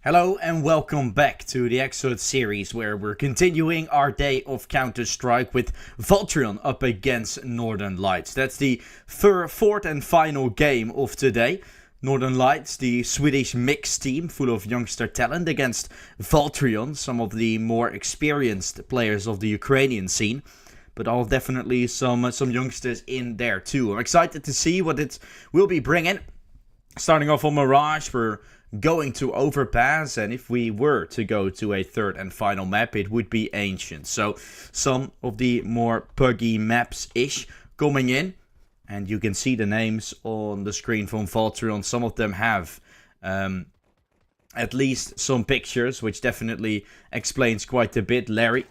Hello and welcome back to the EXORT series where we're continuing our day of Counter-Strike with Valtrion up against Northern Lights. That's the fourth and final game of today. Northern Lights, the Swedish mixed team full of youngster talent, against Valtrion, some of the more experienced players of the Ukrainian scene. But all definitely some youngsters in there too. I'm excited to see what it will be bringing. Starting off on Mirage, we're going to Overpass, and if we were to go to a third and final map, it would be Ancient. So some of the more puggy maps-ish coming in, and you can see the names on the screen from Valtrion. Some of them have at least some pictures, which definitely explains quite a bit. Larry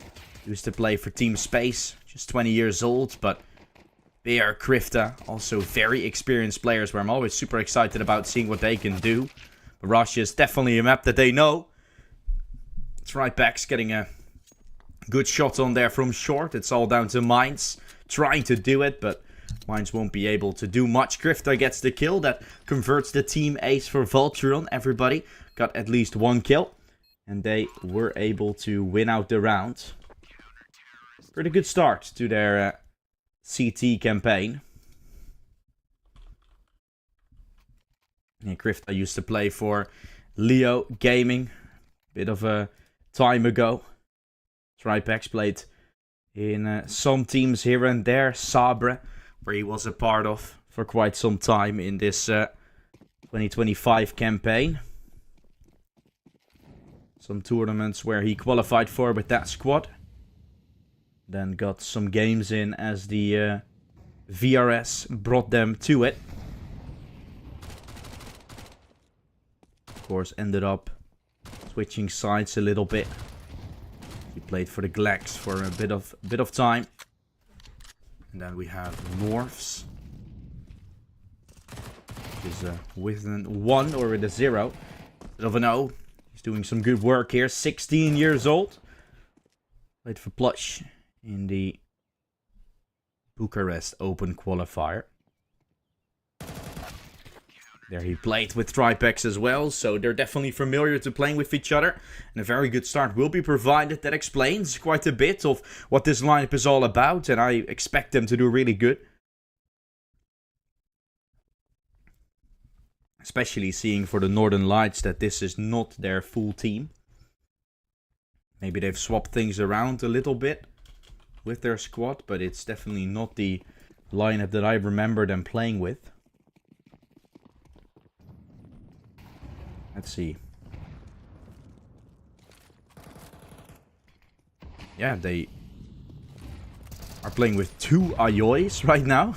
used to play for Team Space, just 20 years old, but Bear, Krifta, also very experienced players where I'm always super excited about seeing what they can do. Russia is definitely a map that they know. It's right back's getting a good shot on there from short. It's all down to Mines trying to do it, but Mines won't be able to do much. Krifta gets the kill that converts the team ace for Valtrion. Everybody got at least one kill, and they were able to win out the round. Pretty good start to their CT campaign. And Krifta used to play for Leo Gaming bit of a time ago. Tripex played in some teams here and there. Sabre, where he was a part of for quite some time in this 2025 campaign. Some tournaments where he qualified for with that squad. Then got some games in as the VRS brought them to it. Of course, ended up switching sides a little bit. He played for the Glacks for a bit of time. And then we have Morphs. Which is with a 1 or with a 0. Bit of an O. He's doing some good work here. 16 years old. Played for Plush in the Bucharest Open qualifier. There he played with Tripex as well, so they're definitely familiar to playing with each other. And a very good start will be provided. That explains quite a bit of what this lineup is all about, and I expect them to do really good. Especially seeing for the Northern Lights that this is not their full team. Maybe they've swapped things around a little bit with their squad, but it's definitely not the lineup that I remember them playing with. Let's see. Yeah, they are playing with 2 Ayois right now.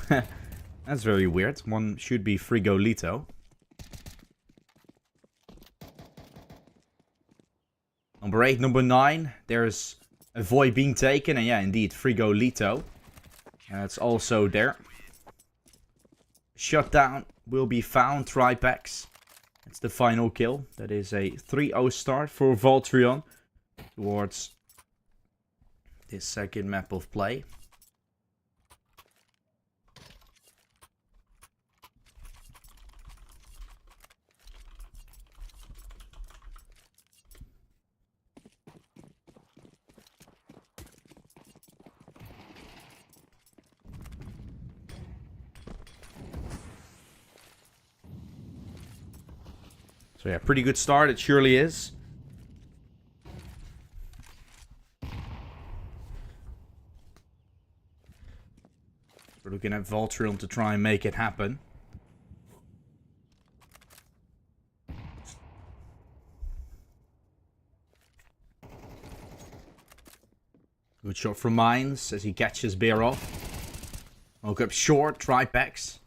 That's very weird. One should be Frigolito. Number 8, number 9. There's a Void being taken. And yeah, indeed, Frigolito. That's also there. Shutdown will be found. Tripex. That's the final kill. That is a 3-0 start for Valtrion towards this second map of play. So yeah, pretty good start, it surely is. We're looking at Valtrion to try and make it happen. Good shot from Mines as he catches Bear off. Woke up short, Tripex.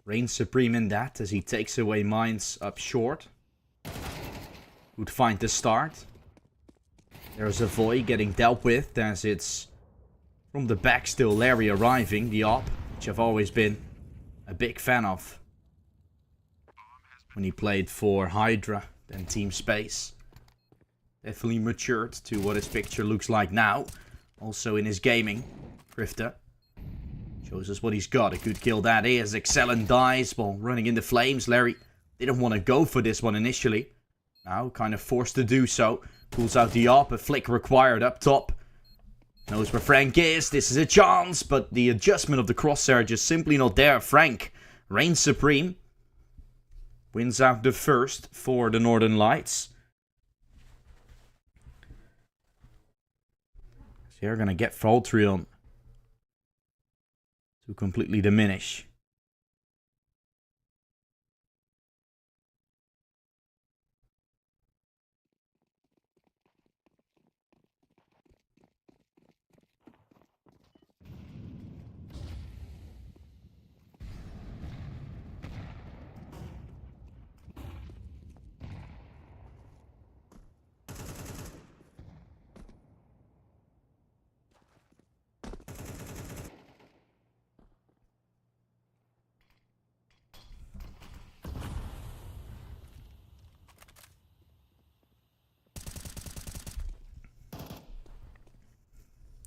Reigns supreme in that as he takes away Mines up short. Would find the start. There's a Void getting dealt with as it's from the back still Larry arriving. The op, which I've always been a big fan of. When he played for Hydra and Team Space. Definitely matured to what his picture looks like now. Also in his gaming. Krifta shows us what he's got. A good kill that is. Excellent dies while running into flames. Larry didn't want to go for this one initially. Now kind of forced to do so. Pulls out the op, a flick required up top. Knows where Frank is, this is a chance, but the adjustment of the crosshair just simply not there. Frank reigns supreme. Wins out the first for the Northern Lights. So they're going to get Valtrion to completely diminish.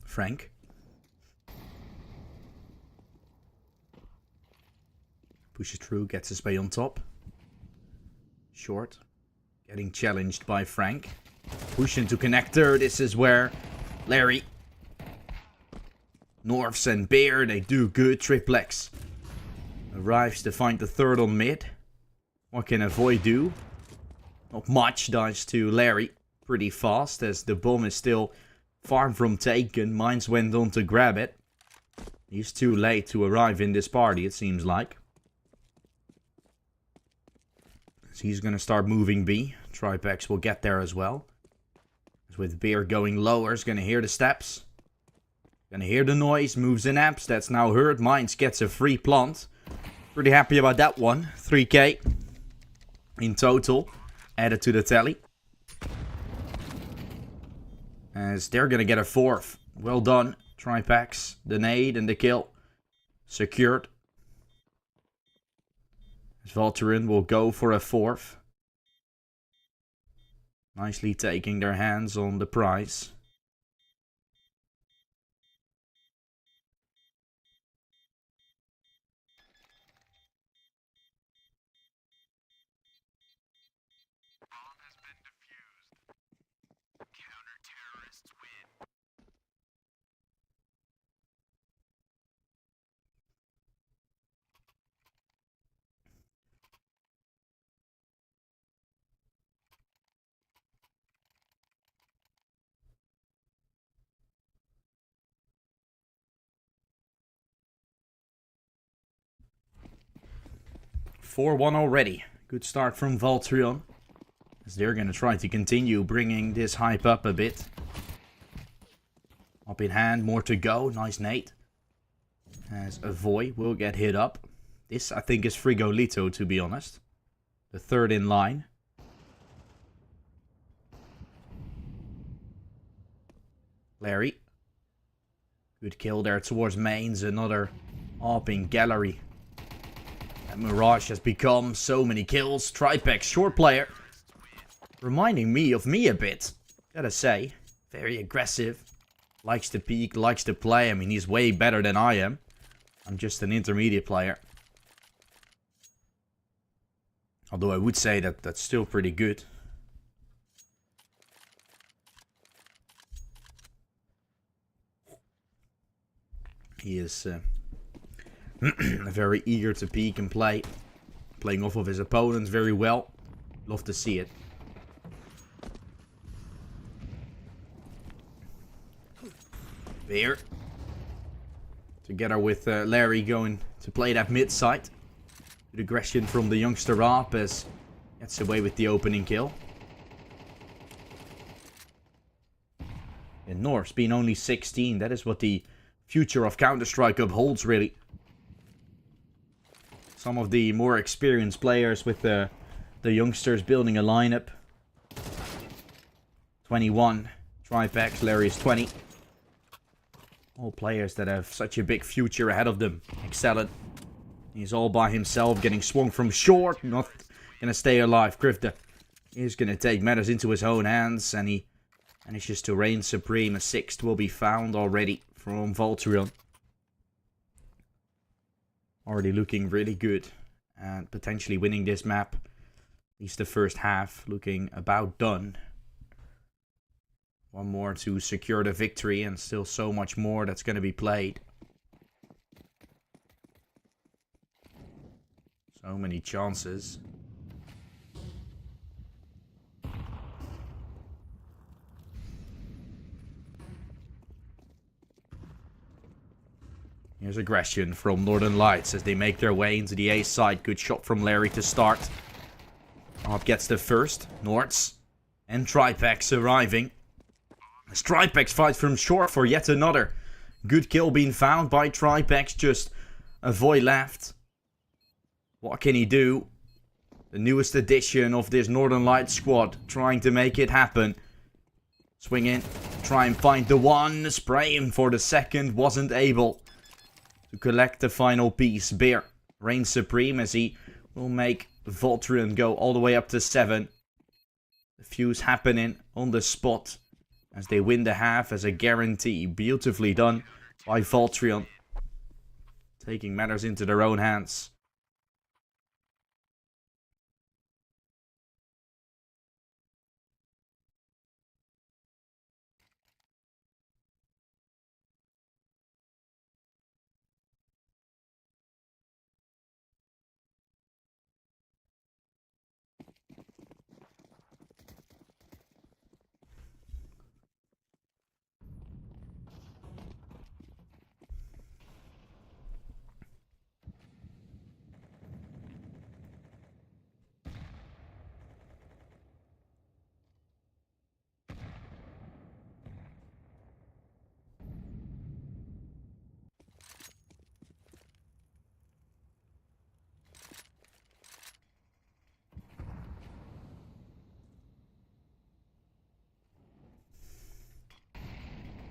Frank. Pushes through, gets his way on top. Short. Getting challenged by Frank. Push into connector. This is where Larry, Norfs and Bear, they do good. Triplex arrives to find the third on mid. What can Avoid do? Not much. Dies to Larry pretty fast as the bomb is still far from taken. Mines went on to grab it. He's too late to arrive in this party, it seems like. So he's going to start moving B. Tripex will get there as well. With Beer going lower, he's going to hear the steps. Going to hear the noise. Moves in amps. That's now heard. Mines gets a free plant. Pretty happy about that one. 3k in total added to the tally. As they're going to get a fourth. Well done. Tripex, the nade and the kill. Secured. As Valtrion will go for a fourth. Nicely taking their hands on the prize. Win. 4-1 already. Good start from Valtrion. As they're going to try to continue bringing this hype up a bit. Up in hand, more to go. Nice nade. As Avoy will get hit up. This, I think, is Frigolito, to be honest. The third in line. Larry. Good kill there towards mains. Another up in gallery. And Mirage has become so many kills. Tripex, short player. Reminding me of me a bit. Gotta say. Very aggressive. Likes to peek, likes to play. I mean, he's way better than I am. I'm just an intermediate player. Although I would say that that's still pretty good. He is very eager to peek and play. Playing off of his opponents very well. Love to see it. Beer. Together with Larry going to play that mid side. Good aggression from the youngster Raap as gets away with the opening kill. And Norf's been only 16. That is what the future of Counter-Strike upholds, really. Some of the more experienced players with the youngsters building a lineup. 21. Tripex, Larry is 20. All players that have such a big future ahead of them. Excelling. He's all by himself, getting swung from short. Not gonna stay alive. Grifter is gonna take matters into his own hands. And he manages to reign supreme. A sixth will be found already from Valtrion. Already looking really good. And potentially winning this map least the first half looking about done. One more to secure the victory, and still so much more that's going to be played. So many chances. Here's aggression from Northern Lights as they make their way into the A side. Good shot from Larry to start. Up gets the first. Nords and Tripex arriving. As Tripex fights from short for yet another good kill being found by Tripex. Just a void left. What can he do? The newest addition of this Northern Lights squad, trying to make it happen. Swing in, try and find the one. Spray him for the second, wasn't able to collect the final piece. Bear reigns supreme as he will make Valtrion go all the way up to 7. The fuse happening on the spot as they win the half as a guarantee. Beautifully done by Valtrion. Taking matters into their own hands.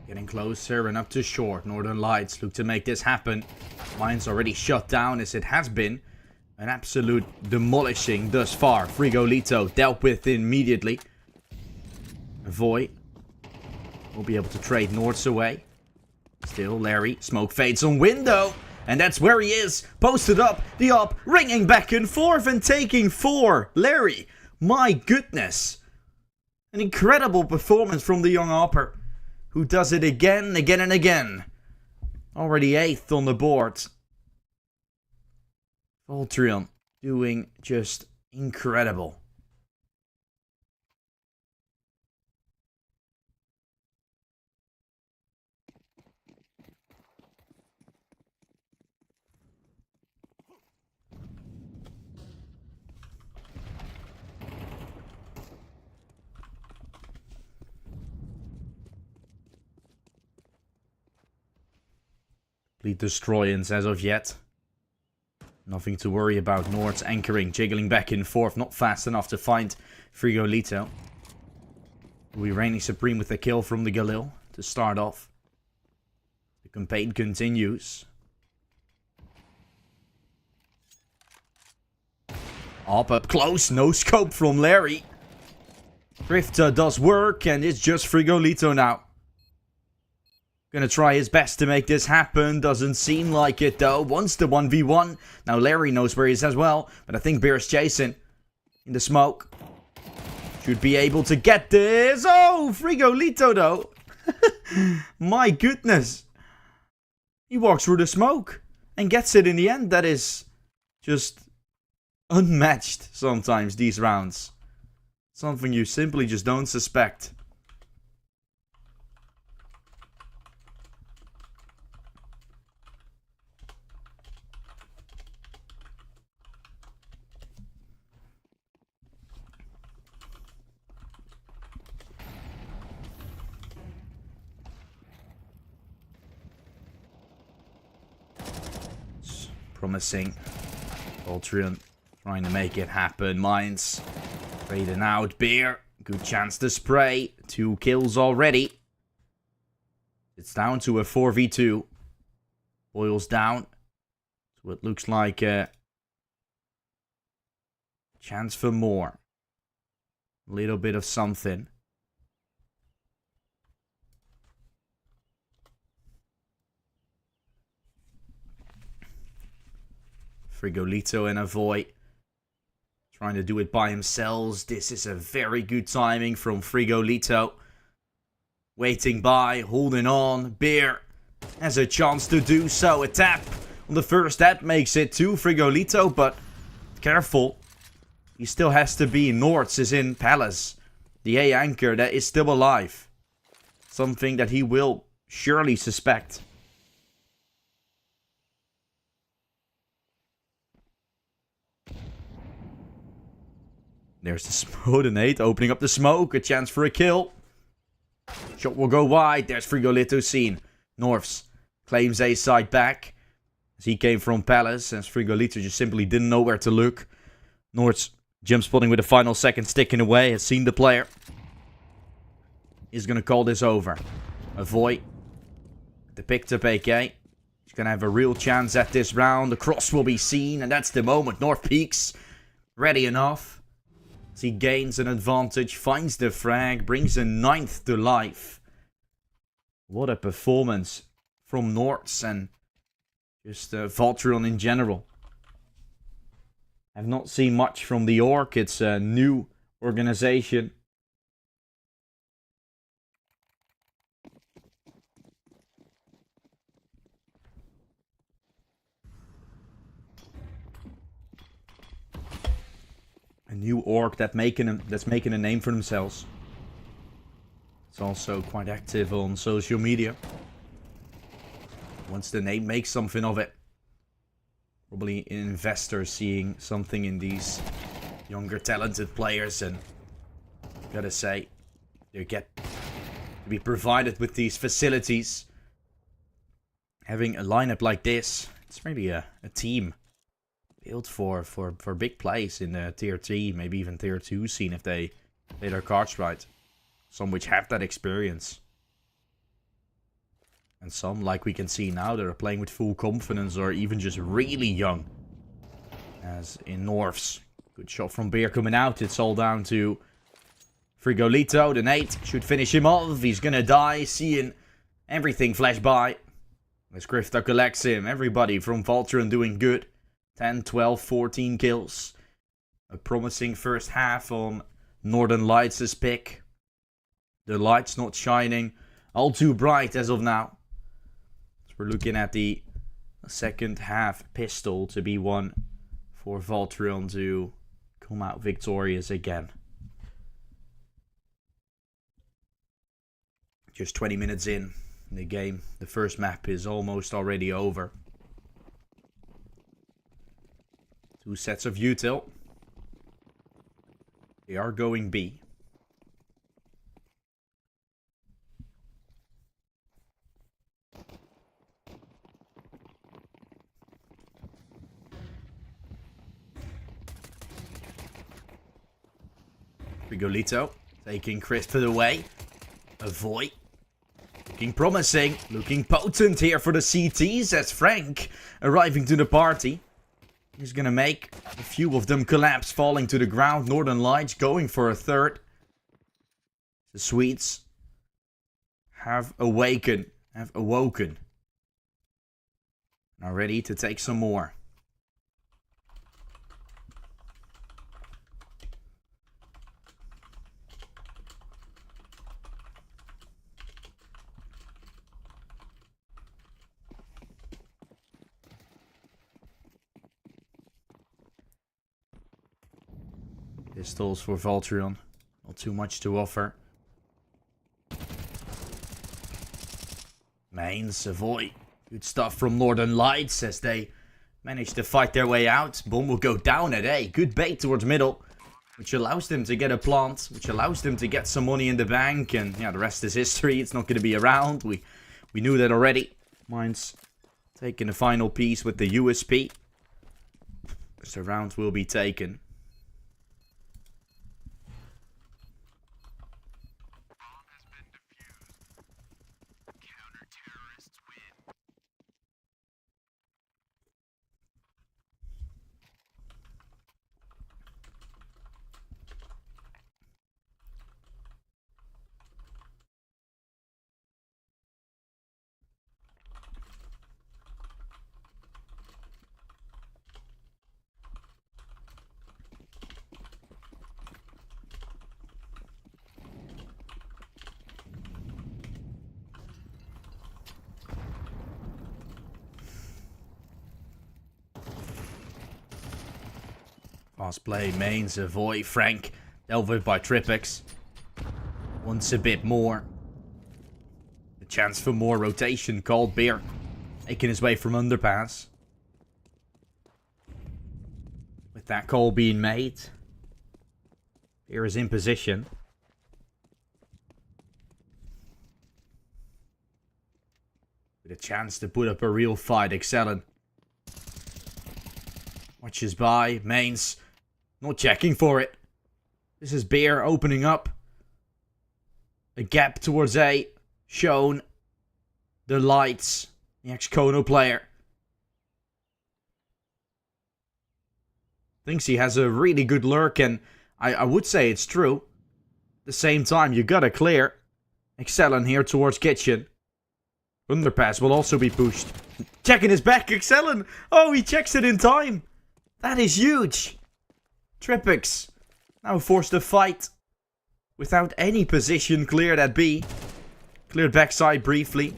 Getting closer and up to short. Northern Lights look to make this happen. Mine's already shut down as it has been an absolute demolishing thus far. Frigolito dealt with immediately. Void will be able to trade Nords away. Still Larry. Smoke fades on window. And that's where he is. Posted up. The up. Ringing back and forth and taking 4. Larry. My goodness. An incredible performance from the young Upper, who does it again and again. Already 8th on the board. Valtrion doing just incredible. Complete destroyance as of yet. Nothing to worry about. Nords anchoring, jiggling back and forth. Not fast enough to find Frigolito. We reigning supreme with a kill from the Galil to start off. The campaign continues. Up close. No scope from Larry. Drifter does work and it's just Frigolito now. Gonna try his best to make this happen. Doesn't seem like it though. Wants the 1v1. Now Larry knows where he is as well. But I think Bear's chasing. In the smoke. Should be able to get this. Oh, Frigolito though. My goodness. He walks through the smoke. And gets it in the end. That is just unmatched sometimes, these rounds. Something you simply just don't suspect. Promising. Valtrion trying to make it happen. Mines fading out. Bear. Good chance to spray. 2 kills already. It's down to a 4v2. Boils down. So it looks like a chance for more. A little bit of something. Frigolito and a Void. Trying to do it by himself. This is a very good timing from Frigolito. Waiting by, holding on. Beer has a chance to do so. A tap on the first tap makes it to Frigolito, but careful. He still has to be. Nords is in Palace. The A anchor that is still alive. Something that he will surely suspect. There's the Smodenate opening up the smoke. A chance for a kill. Shot will go wide. There's Frigolito seen. Norths claims A side back. As he came from Palace. As Frigolito just simply didn't know where to look. Norths jump spotting with the final second sticking away. Has seen the player. Is going to call this over. Avoid. The picked up AK. He's going to have a real chance at this round. The cross will be seen. And that's the moment. North peaks. Ready enough. As he gains an advantage. Finds the frag. Brings a 9th to life. What a performance from Nords. And just Valtrion in general. I've not seen much from the Orc. It's a new organization. A new orc that's making a name for themselves. It's also quite active on social media. Once the name makes something of it. Probably an investor seeing something in these younger talented players, and gotta say, they get to be provided with these facilities. Having a lineup like this, it's really a team. Built for big plays in the tier 3, maybe even tier 2 scene if they play their cards right. Some which have that experience. And some, like we can see now, that are playing with full confidence or even just really young. As in Norths. Good shot from Beer coming out. It's all down to Frigolito. The nade should finish him off. He's gonna die. Seeing everything flash by. As Grifter collects him. Everybody from Valtrion doing good. 10, 12, 14 kills. A promising first half on Northern Lights' pick. The light's not shining all too bright as of now. So we're looking at the second half pistol to be one for Valtrion to come out victorious again. Just 20 minutes in the game. The first map is almost already over. 2 sets of util. They are going B. Frigolito taking Christopher away. Avoid. Looking promising. Looking potent here for the CTs as Frank arriving to the party. He's gonna make a few of them collapse, falling to the ground. Northern Lights going for a third. The Swedes have awoken. Now ready to take some more. Pistols for Valtrion. Not too much to offer. Mains, avoid. Good stuff from Northern Lights as they manage to fight their way out. Bomb will go down at A. Good bait towards middle. Which allows them to get a plant. Which allows them to get some money in the bank. And yeah, the rest is history. It's not going to be around. We knew that already. Mines taking the final piece with the USP. So round will be taken. Pass play, mains, avoid, Frank. Dealt with by Tripex. Wants a bit more. The chance for more rotation. Cold Beer making his way from underpass. With that call being made. Beer is in position. With a chance to put up a real fight. Excellent. Watches by. Mains. Not checking for it. This is Beer opening up. A gap towards A. Shown. The lights. The ex-Kono player. Thinks he has a really good lurk, and I would say it's true. At the same time, you gotta clear. Excellent here towards kitchen. Underpass will also be pushed. Checking his back, Excellent! Oh, he checks it in time! That is huge! Tripex now forced to fight. Without any position cleared at B. Cleared backside briefly.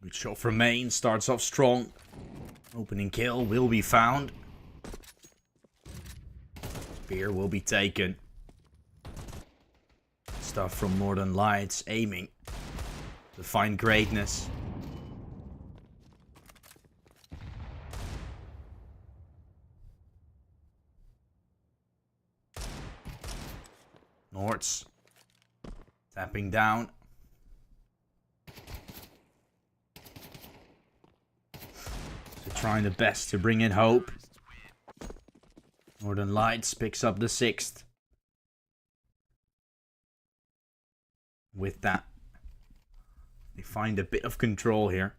Good shot from main, starts off strong. Opening kill will be found. Spear will be taken. Stuff from Northern Lights, aiming to find greatness. Nords tapping down. Trying the best to bring in hope. Northern Lights picks up the 6th. With that, they find a bit of control here.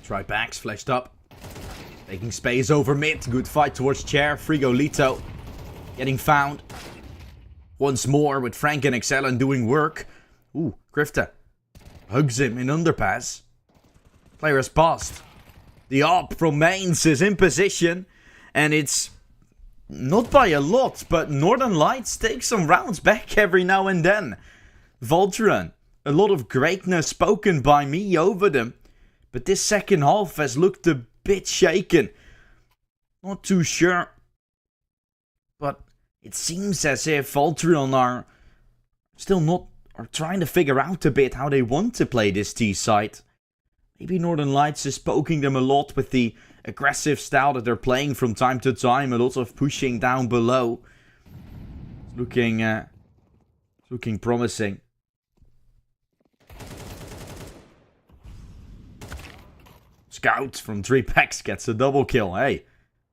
Try backs, fleshed up. Taking space over mid. Good fight towards chair. Frigolito getting found. Once more with Frank and Excellent doing work. Ooh, Grifta hugs him in underpass. Player has passed. The op from mains is in position. And it's not by a lot, but Northern Lights take some rounds back every now and then. Valtrion, a lot of greatness spoken by me over them. But this second half has looked a bit shaken. Not too sure. But it seems as if Valtrion are still not, are trying to figure out a bit how they want to play this T side. Maybe Northern Lights is poking them a lot with the aggressive style that they're playing from time to time. A lot of pushing down below. It's looking promising. Scout from Tripex gets a double kill. Hey,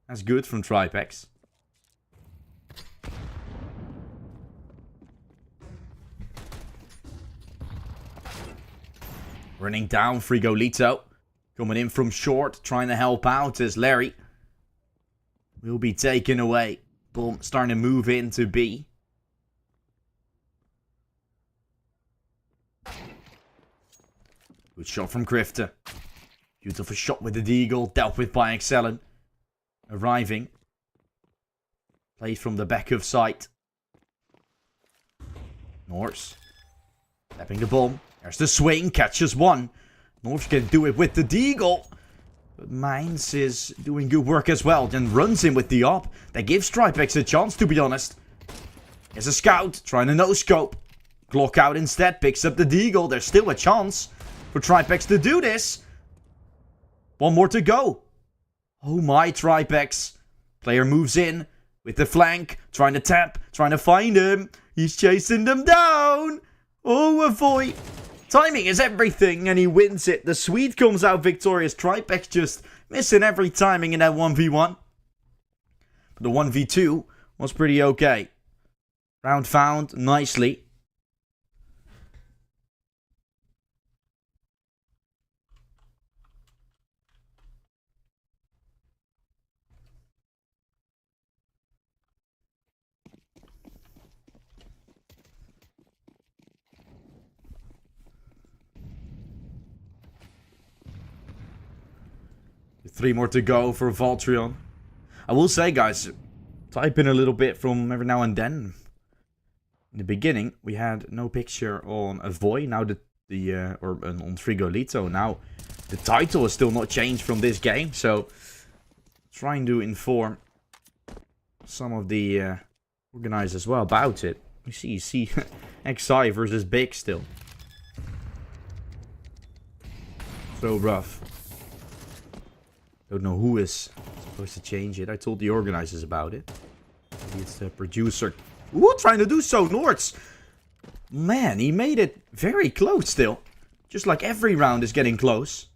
that's good from Tripex. Running down Frigolito. Coming in from short, trying to help out as Larry will be taken away. Boom, starting to move into B. Good shot from Grifter. Beautiful shot with the Deagle, dealt with by Excellent. Arriving. Played from the back of sight. Norse. Tapping the bomb. There's the swing, catches one. Norse can do it with the Deagle. But Mines is doing good work as well. Then runs in with the op. That gives Tripex a chance, to be honest. There's a Scout, trying to no-scope. Glock out instead, picks up the Deagle. There's still a chance for Tripex to do this. One more to go. Oh my, Tripex. Player moves in with the flank. Trying to tap. Trying to find him. He's chasing them down. Oh, avoid. Timing is everything. And he wins it. The Swede comes out victorious. Tripex just missing every timing in that 1v1. But the 1v2 was pretty okay. Round found nicely. Three more to go for Valtrion. I will say, guys, type in a little bit from every now and then. In the beginning, we had no picture on Avoy. Now or on Frigolito. Now the title is still not changed from this game. So trying to inform some of the organizers as well about it. You see XI versus Big still. So rough. Don't know who is supposed to change it. I told the organizers about it. Maybe it's the producer. Ooh, trying to do so. Nords. Man, he made it very close still. Just like every round is getting close.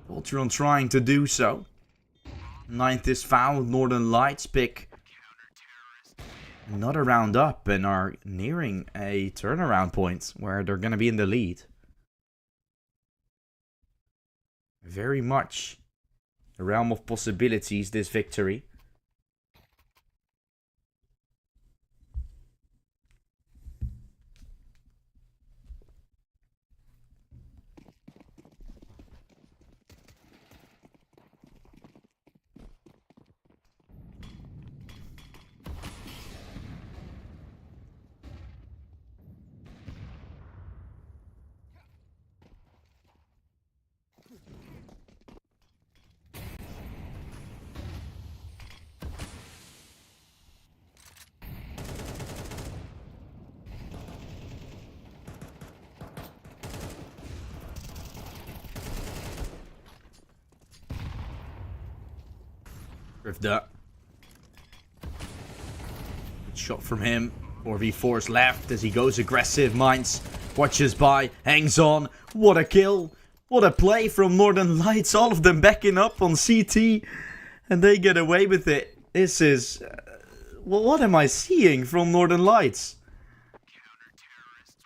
Valtrion trying to do so. Ninth is found. Northern Lights pick another round up and are nearing a turnaround point where they're going to be in the lead. Very much the realm of possibilities, this victory. Good shot from him. 4v4's left as he goes aggressive. Mines watches by, hangs on. What a kill. What a play from Northern Lights. All of them backing up on CT. And they get away with it. This is... well, what am I seeing from Northern Lights?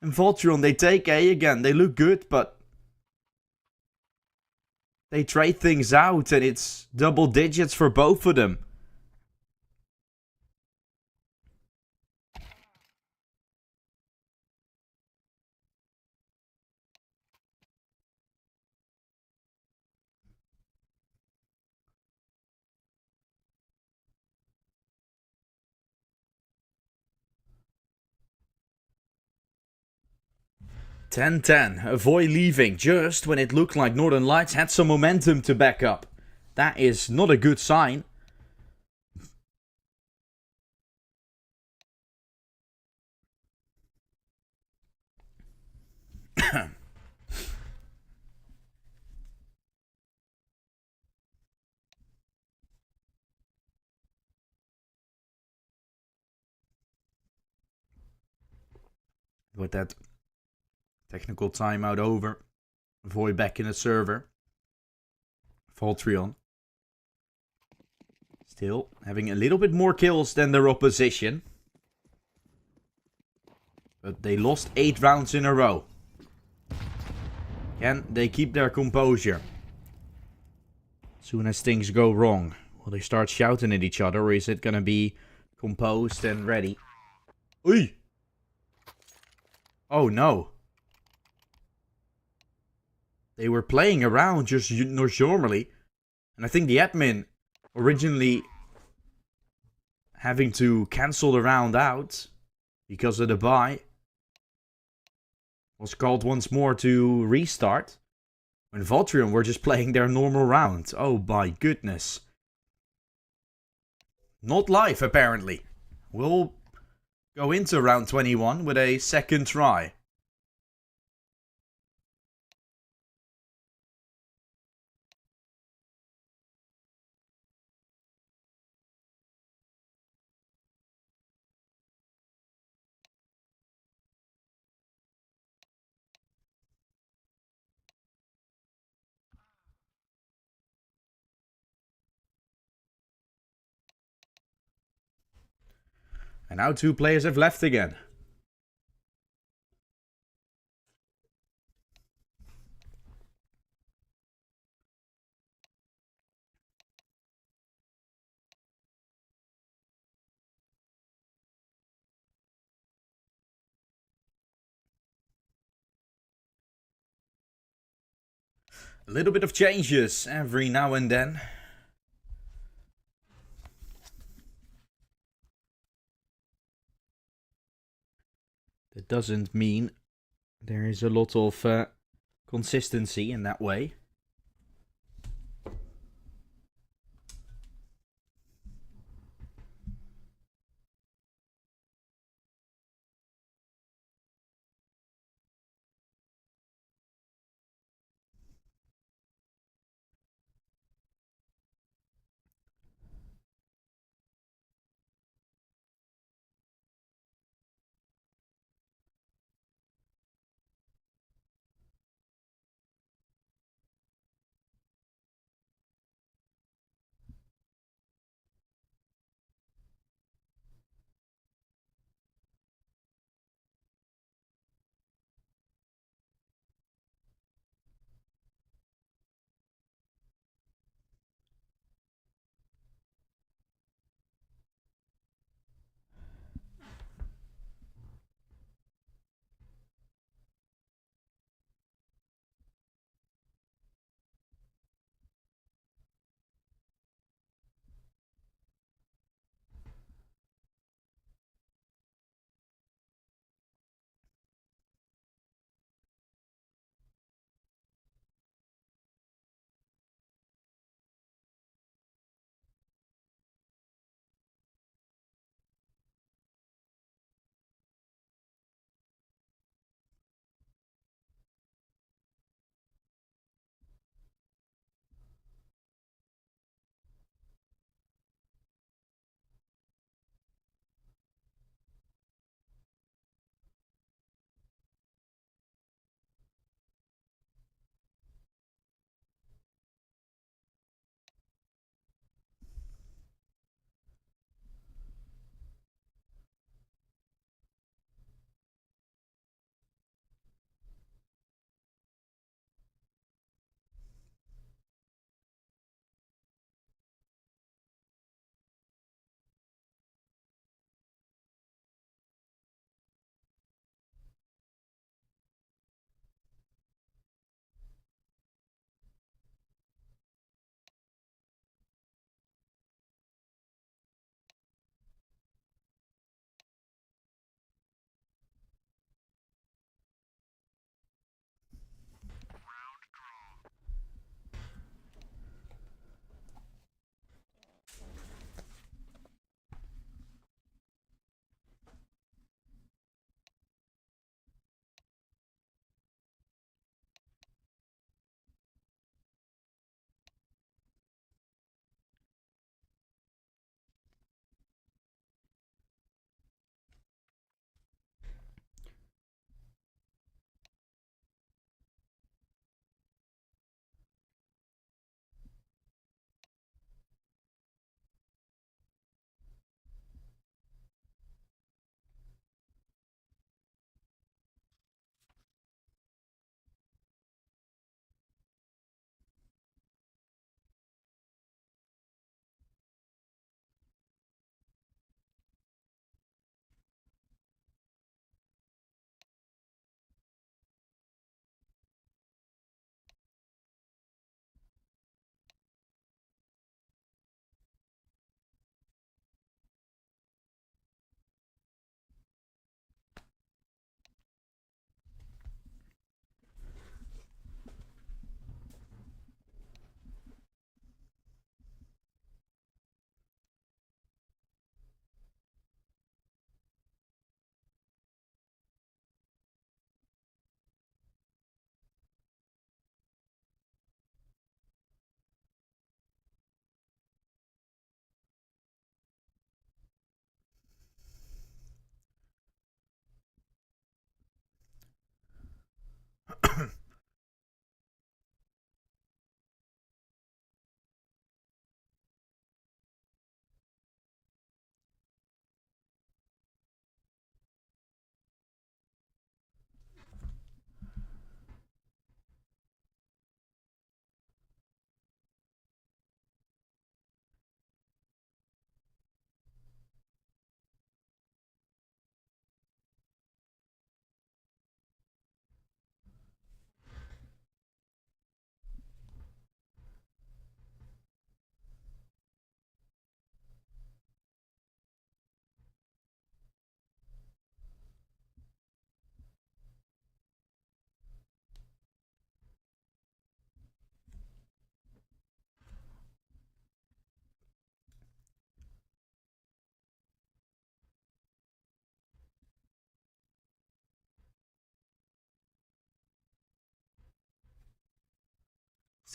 And Valtrion, they take A again. They look good, but... they trade things out and it's double digits for both of them. Ten. Avoid leaving just when it looked like Northern Lights had some momentum to back up. That is not a good sign. With that technical timeout over, Void back in the server. Valtrion. Still having a little bit more kills than their opposition. But they lost 8 rounds in a row. Can they keep their composure? Soon as things go wrong, will they start shouting at each other, or is it gonna be composed and ready? Oei! Oh no. They were playing around just normally. And I think the admin originally having to cancel the round out because of the bye was called once more to restart. When Valtrion were just playing their normal round. Oh my goodness. Not live apparently. We'll go into round 21 with a second try. And now 2 players have left again. A little bit of changes every now and then. That doesn't mean there is a lot of consistency in that way.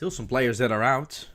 Still some players that are out.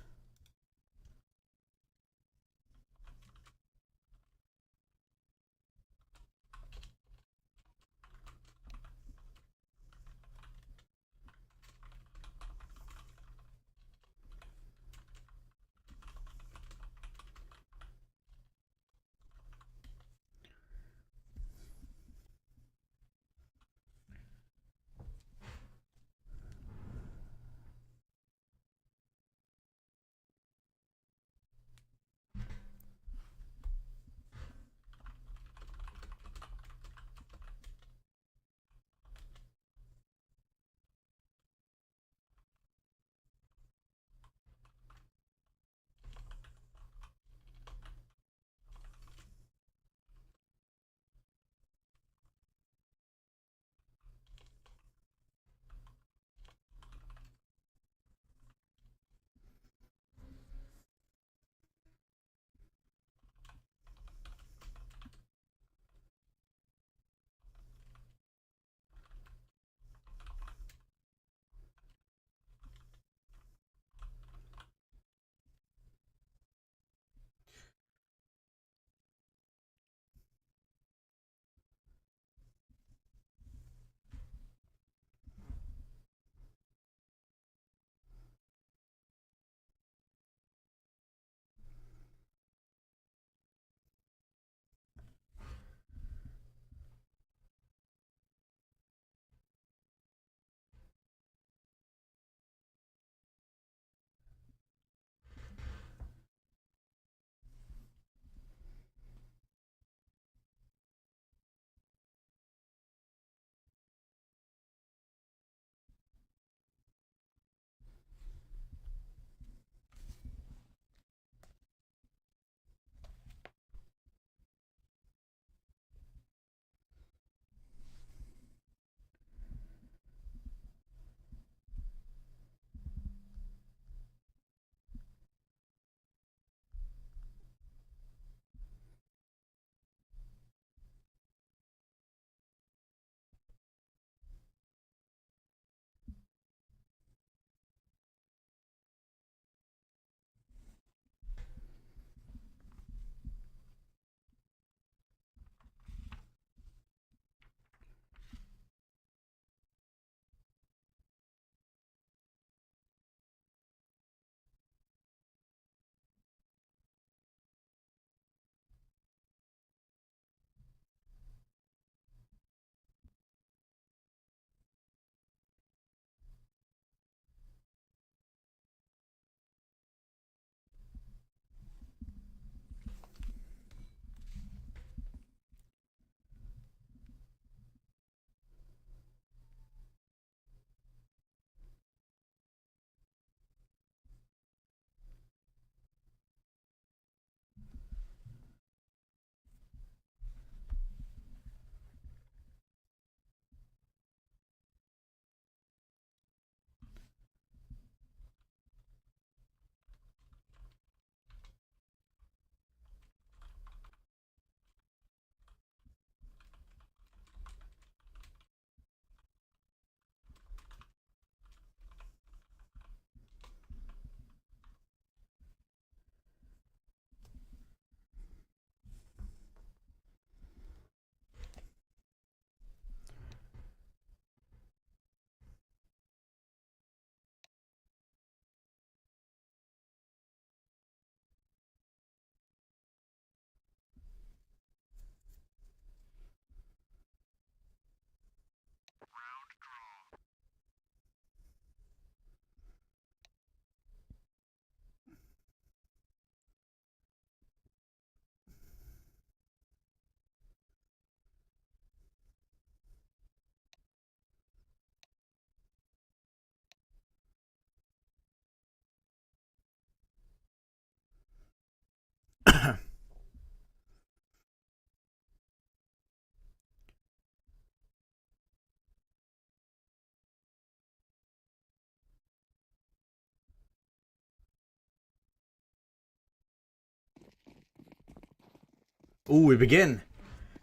Ooh, we begin.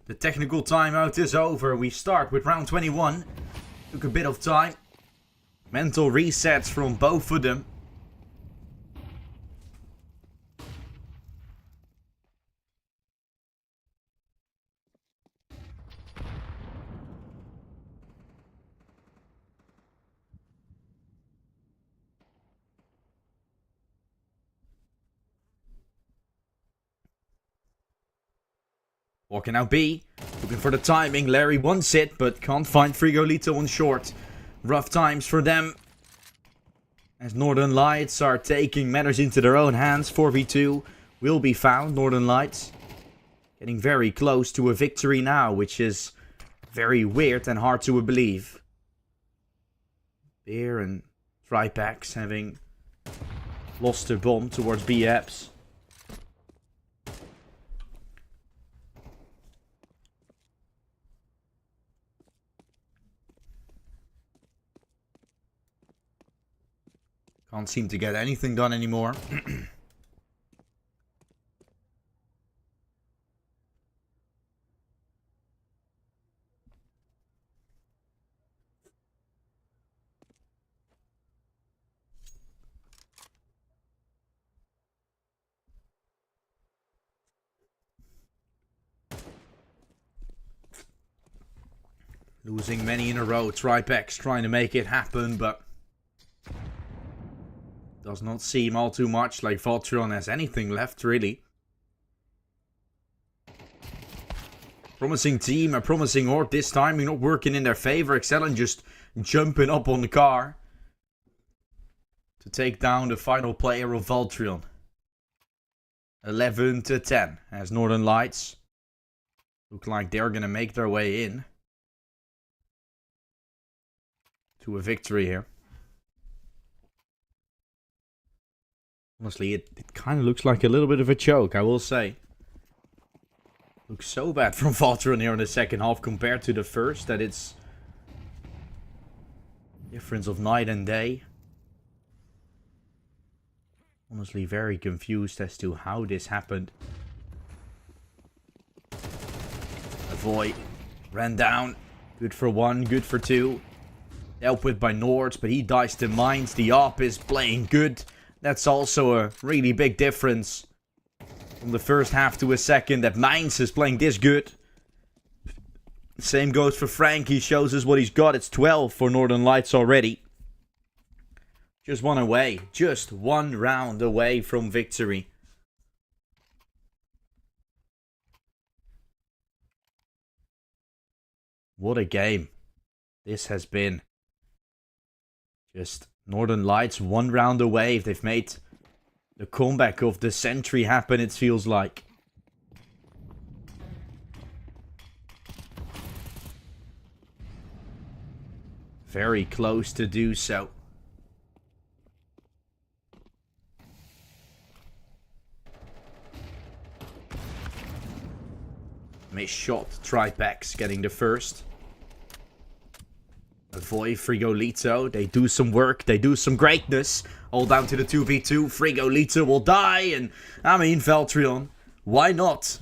The technical timeout is over. We start with round 21. Took a bit of time. Mental resets from both of them. Or can now B. Looking for the timing. Larry wants it, but can't find Frigolito on short. Rough times for them. As Northern Lights are taking matters into their own hands. 4v2 will be found. Northern Lights getting very close to a victory now, which is very weird and hard to believe. Beer and Tripax having lost their bomb towards B-Apps. Can't seem to get anything done anymore. Losing many in a row. Tripex trying to make it happen, but does not seem all too much like Valtrion has anything left, really. Promising team, a promising horde this time. Not working in their favor. Excellent just jumping up on the car to take down the final player of Valtrion. 11-10 as Northern Lights look like they're going to make their way in to a victory here. Honestly, it kind of looks like a little bit of a choke, I will say. Looks so bad from Valtrion here in the second half compared to the first, that it's difference of night and day. Honestly, very confused as to how this happened. Avoid ran down. Good for one, good for two. Dealt with by Nords, but he dies to Mines. The AWP is playing good. That's also a really big difference from the first half to a second, that Mines is playing this good. Same goes for Frank. He shows us what he's got. It's 12 for Northern Lights already. Just one away. Just one round away from victory. What a game this has been. Just Northern Lights one round away. They've made the comeback of the century happen, it feels like. Very close to do so. Missed shot. Tripex getting the first. Avoid Frigolito. They do some work. They do some greatness. All down to the 2v2. Frigolito will die. And, I mean, Valtrion. Why not?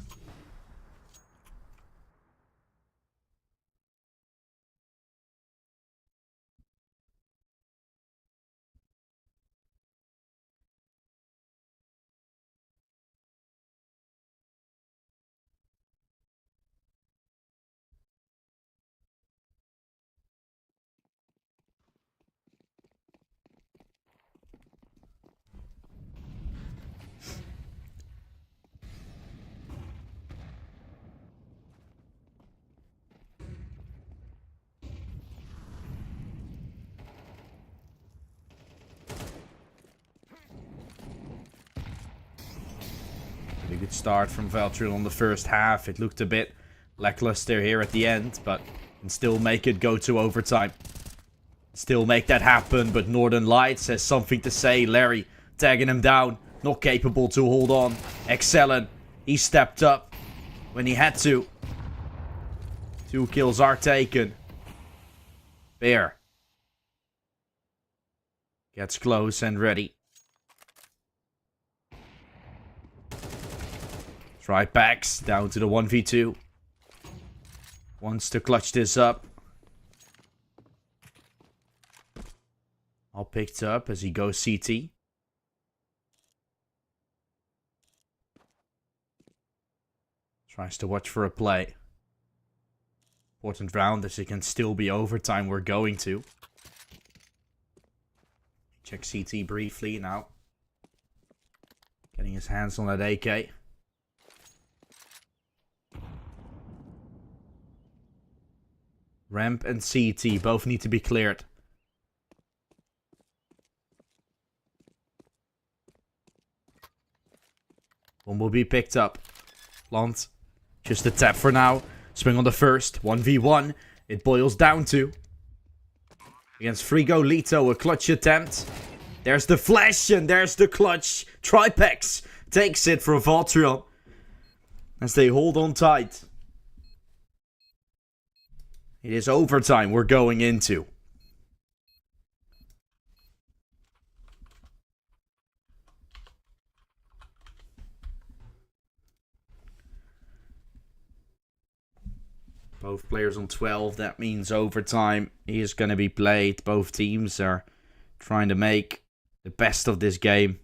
Pretty good start from Valtrion on the first half. It looked a bit lackluster here at the end, but can still make it go to overtime. Still make that happen, but Northern Lights has something to say. Larry tagging him down. Not capable to hold on. Excellent. He stepped up when he had to. 2 kills are taken. Bear gets close and ready. Tripex down to the 1v2. Wants to clutch this up. All picked up as he goes CT. Tries to watch for a play. Important round as it can still be overtime we're going to. Check CT briefly now. Getting his hands on that AK. Ramp and CT both need to be cleared. One will be picked up. Plant. Just a tap for now. Swing on the first. 1v1. It boils down to. Against Frigo Lito, a clutch attempt. There's the flash and there's the clutch. Tripex takes it for Valtrion. As they hold on tight. It is overtime we're going into. Both players on 12. That means overtime is going to be played. Both teams are trying to make the best of this game.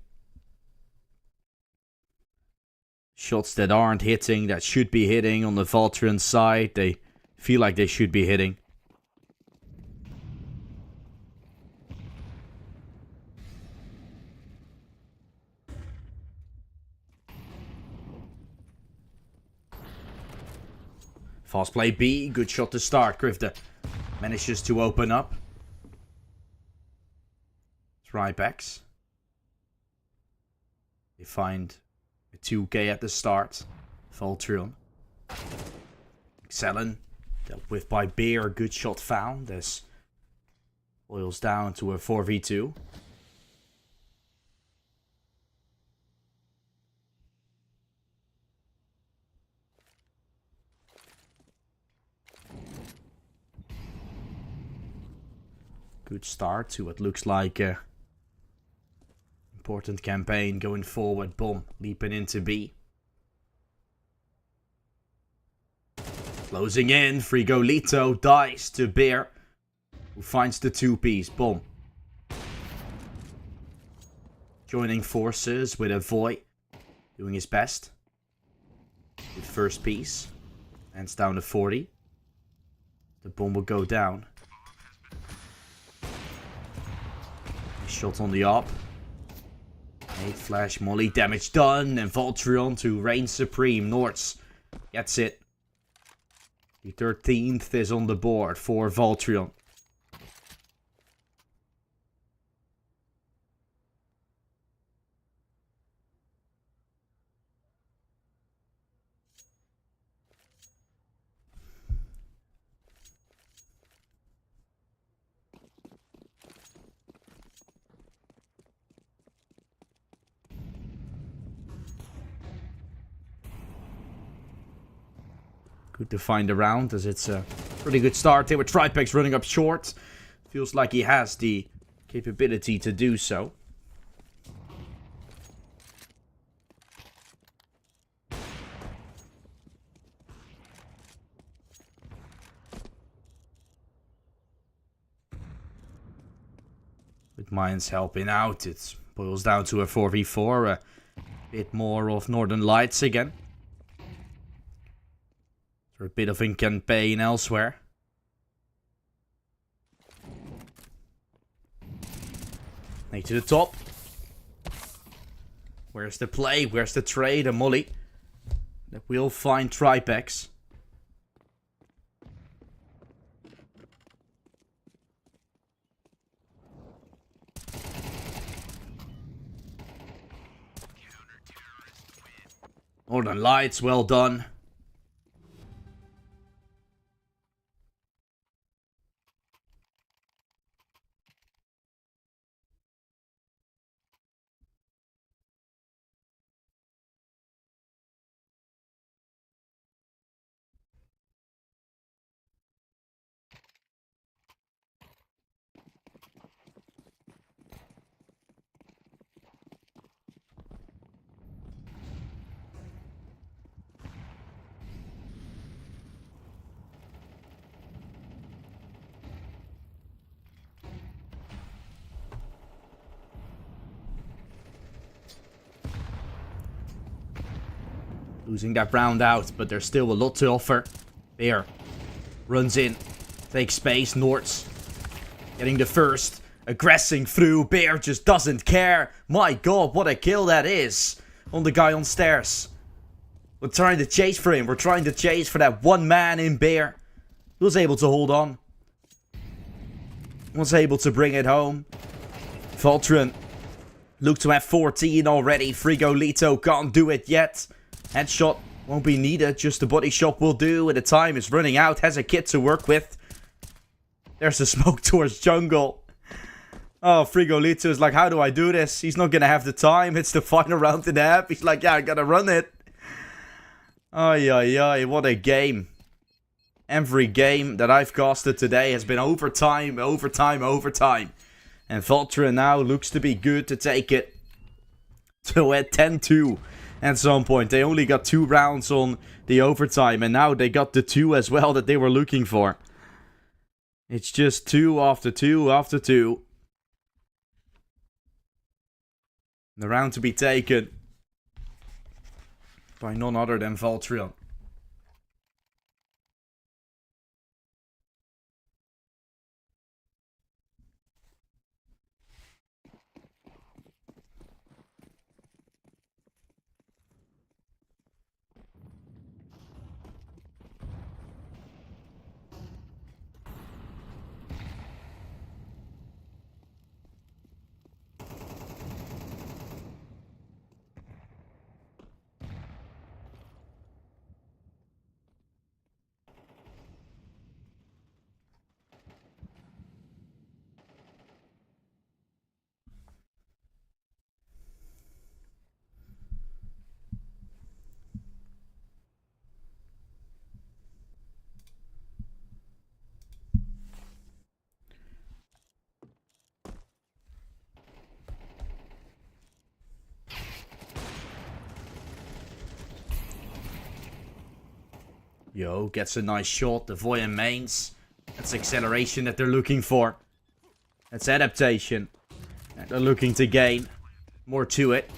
Shots that aren't hitting, that should be hitting on the Valtrion side. They feel like they should be hitting. Fast play B, good shot to start. Grifter manages to open up. Trybacks. They find a 2K at the start. Valtrion. Excellent. Dealt with by Beer. Good shot found. As boils down to a 4v2. Good start to what looks like a important campaign going forward. Bomb leaping into B. Closing in. Frigo Lito dies to Bear, who finds the 2-piece. Bomb. Joining forces with a Void. Doing his best. With first piece. Hands down to 40. The bomb will go down. Shot on the op. 8 flash molly. Damage done. And Valtrion to reign supreme. Nords gets it. The 13th is on the board for Valtrion. Good to find a round, as it's a pretty good start here with Tripex running up short. Feels like he has the capability to do so. With Mines helping out, it boils down to a 4v4. A bit more of Northern Lights again. For a bit of a campaign elsewhere. Make to the top. Where's the play? Where's the trade? A molly. That will find Tripex. Northern Lights, well done. Losing that round out, but there's still a lot to offer. Bear runs in, takes space. Nords getting the first, aggressing through. Bear just doesn't care. My god, what a kill that is on the guy on stairs. We're trying to chase for him. We're trying to chase for that one man in Bear. He was able to hold on. was able to bring it home. Valtrion looked to have 14 already. Frigolito can't do it yet. Headshot won't be needed, just a body shot will do, and the time is running out. Has a kid to work with. There's a smoke towards jungle. Oh, Frigolito is like, how do I do this? He's not gonna have the time. It's the final round and a half. He's like, yeah, I gotta run it. Ay, ay, ay, what a game. Every game that I've casted today has been overtime, overtime, overtime. And Valtrion now looks to be good to take it to a 10-2 at some point. They only got 2 rounds on the overtime, and now they got the 2 as well that they were looking for. It's just 2 after 2 after 2. The round to be taken by none other than Valtrion. Yo, gets a nice shot. The Voyan mains. That's acceleration that they're looking for. That's adaptation that they're looking to gain. More to it.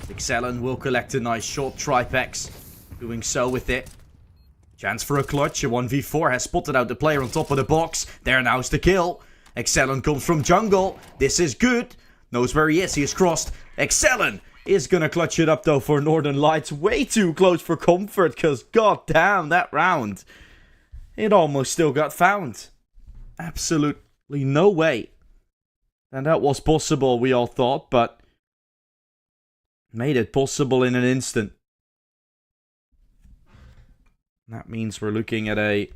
Excellent will collect a nice shot. Tripex doing so with it. Chance for a clutch. A 1v4 has spotted out the player on top of the box. There now's the kill. Excellent comes from jungle. This is good. Knows where he is. He is crossed. Excellent is gonna clutch it up though for Northern Lights. Way too close for comfort, because goddamn, that round, it almost still got found. Absolutely no way that was possible, we all thought, but made it possible in an instant. That means we're looking at a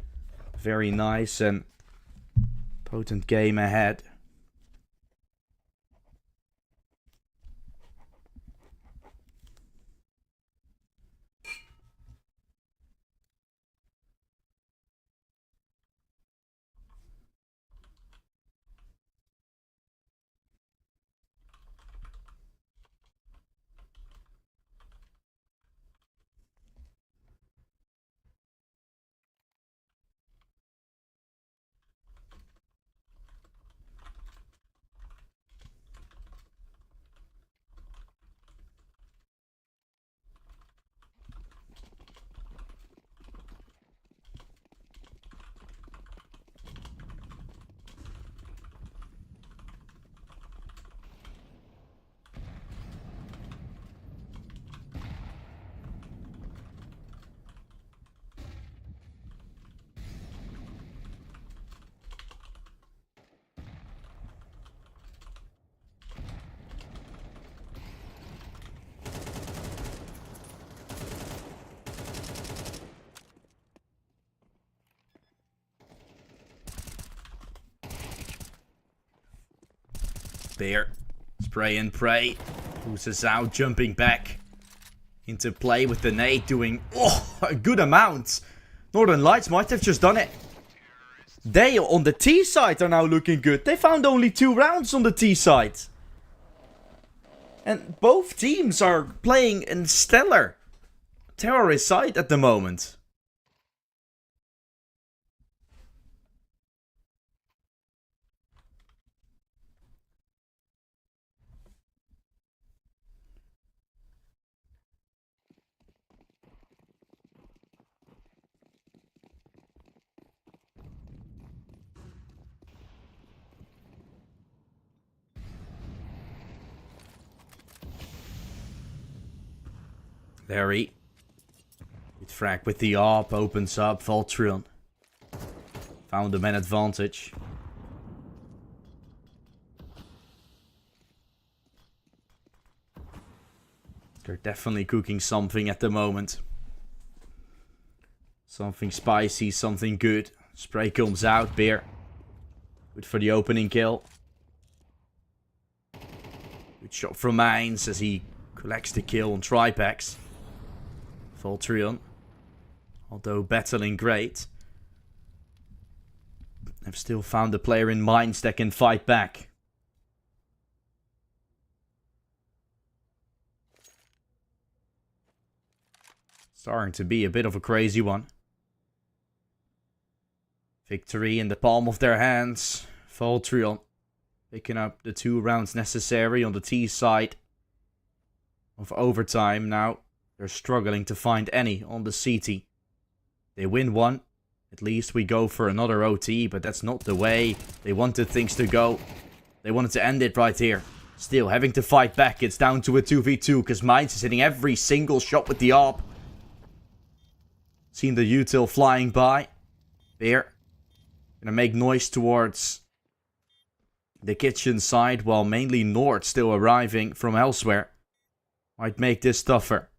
very nice and potent game ahead. There. Spray and pray. Who's out, jumping back into play with the nade, doing a good amount. Northern Lights might have just done it. They on the T side are now looking good. They found only 2 rounds on the T side. And both teams are playing in stellar terrorist side at the moment. Very. Good frag with the AWP, opens up. Valtrion found the man advantage. They're definitely cooking something at the moment. Something spicy, something good. Spray comes out, Beer. Good for the opening kill. Good shot from Mines as he collects the kill on Tripex. Valtrion, although battling great, have still found a player in Mines that can fight back. Starting to be a bit of a crazy one. Victory in the palm of their hands. Valtrion picking up the 2 rounds necessary on the T side of overtime. Now they're struggling to find any on the CT. They win one. At least we go for another OT, but that's not the way they wanted things to go. They wanted to end it right here. Still having to fight back. It's down to a 2v2 because Mines is hitting every single shot with the AWP. Seen the util flying by. Bear gonna make noise towards the kitchen side, while mainly Nord still arriving from elsewhere. Might make this tougher.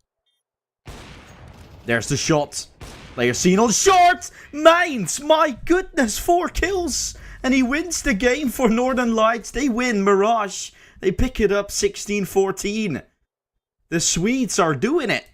There's the shot. Player seen on short. Mines, my goodness, 4 kills. And he wins the game for Northern Lights. They win Mirage. They pick it up 16-14. The Swedes are doing it.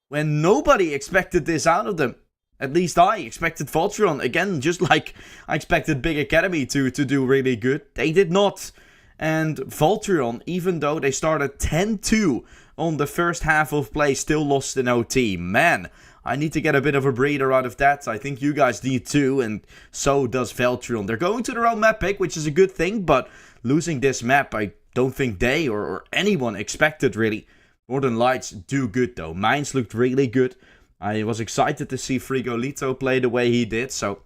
When nobody expected this out of them. At least I expected Valtrion, again, just like I expected Big Academy to do really good. They did not. And Valtrion, even though they started 10-2 on the first half of play, still lost in OT. Man, I need to get a bit of a breather out of that. I think you guys need too, and so does Valtrion. They're going to their own map pick, which is a good thing, but losing this map, I don't think they or anyone expected, really. Northern Lights do good though. Mines looked really good. I was excited to see Frigolito play the way he did, so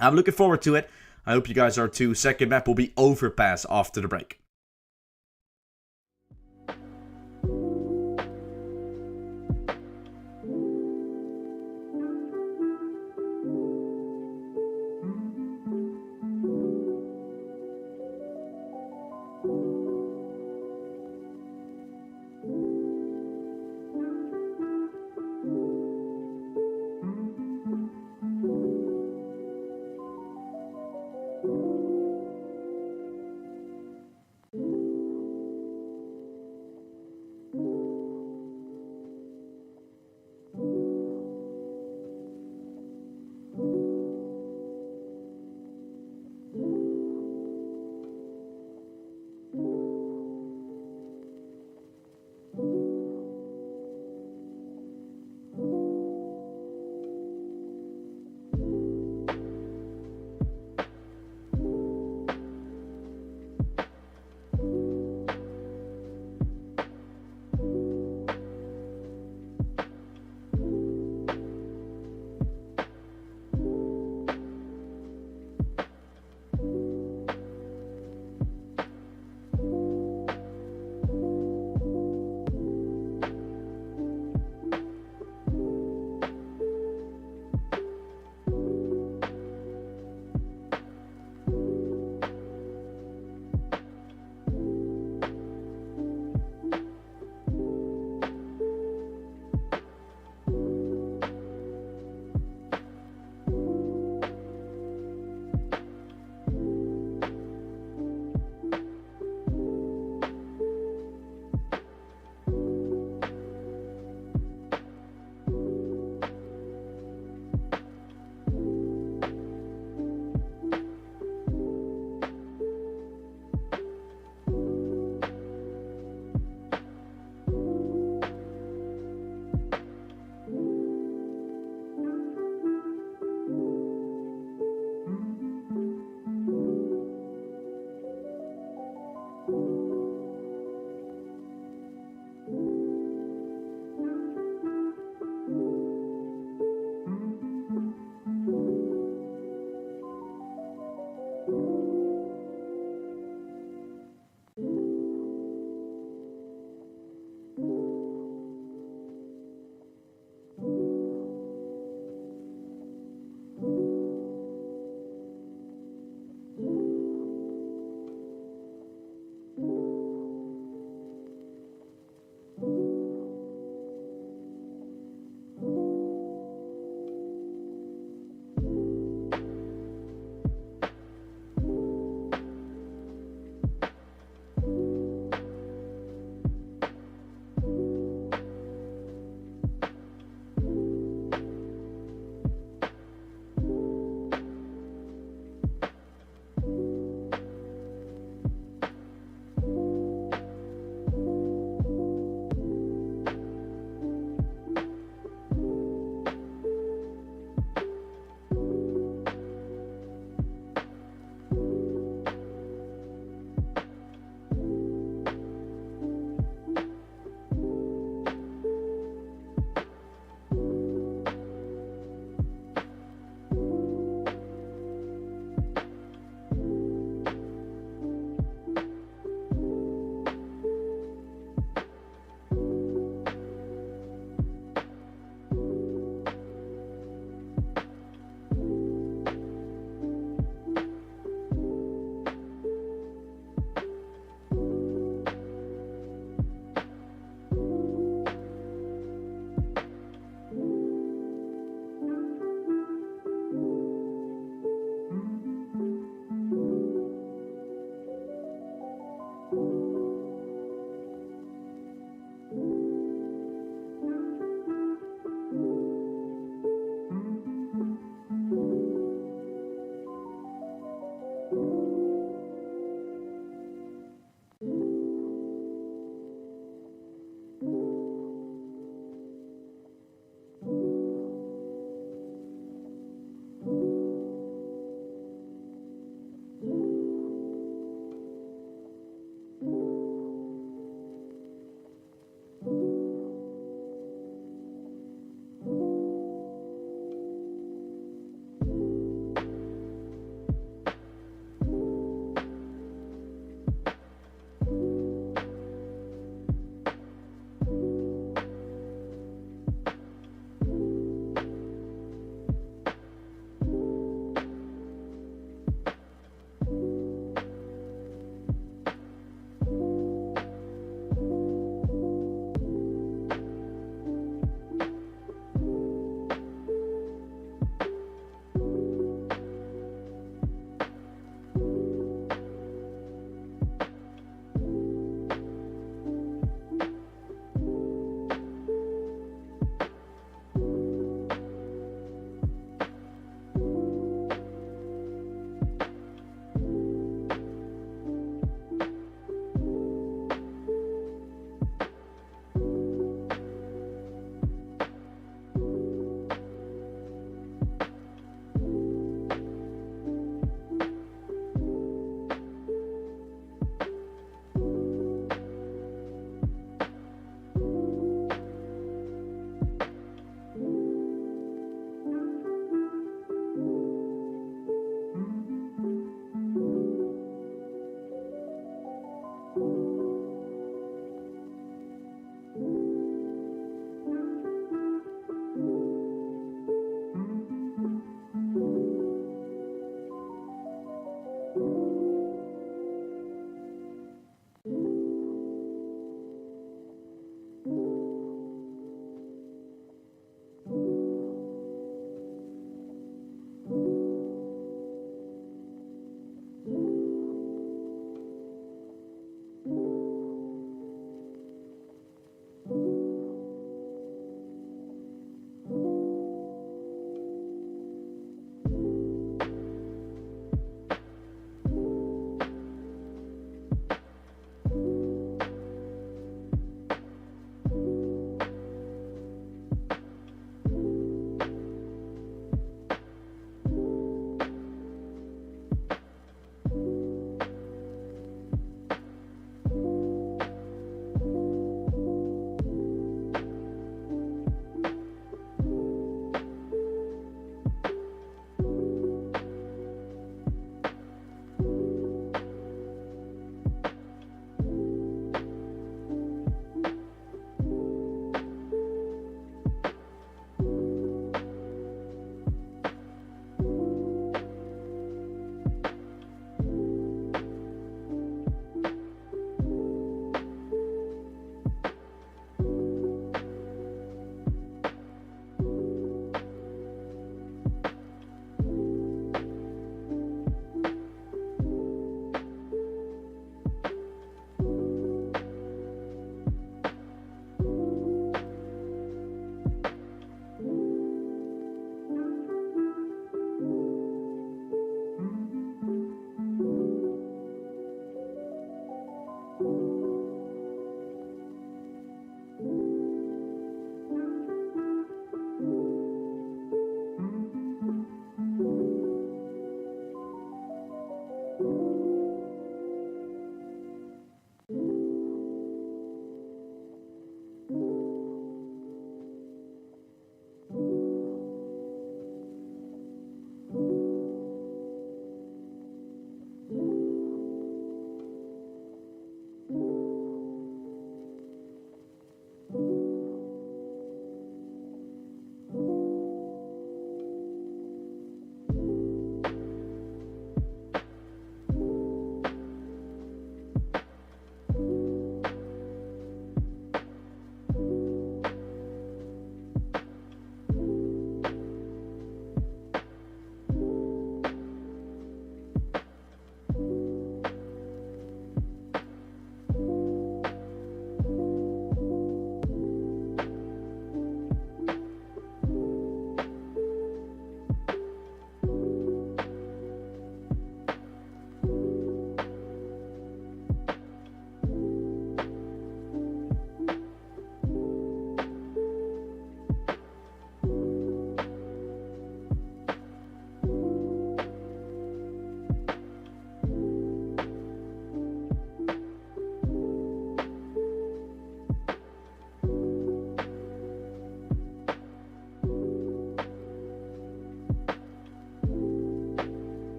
I'm looking forward to it. I hope you guys are too. Second map will be Overpass after the break.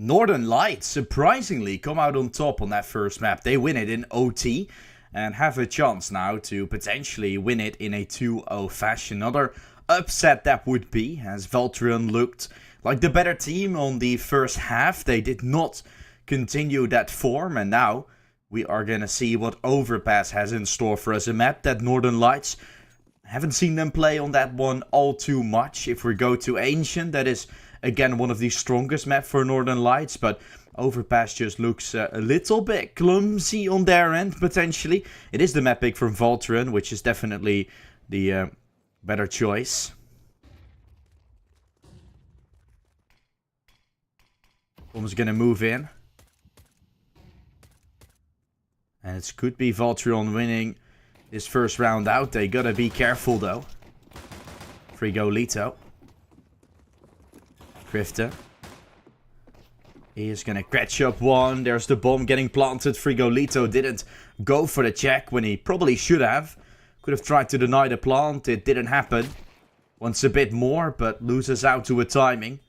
Northern Lights surprisingly come out on top on that first map. They win it in OT and have a chance now to potentially win it in a 2-0 fashion. Another upset that would be, as Valtrion looked like the better team on the first half. They did not continue that form, and now we are gonna see what Overpass has in store for us. A map that Northern Lights, haven't seen them play on that one all too much. If we go to Ancient, that is again one of the strongest maps for Northern Lights, but Overpass just looks a little bit clumsy on their end, potentially. It is the map pick from Valtrion, which is definitely the better choice. Bomb's gonna move in. And it could be Valtrion winning this first round out. They gotta be careful though. Frigolito. Grifter. He is gonna catch up one. There's the bomb getting planted. Frigolito didn't go for the check when he probably should have. Could have tried to deny the plant. It didn't happen. Wants a bit more, but loses out to a timing.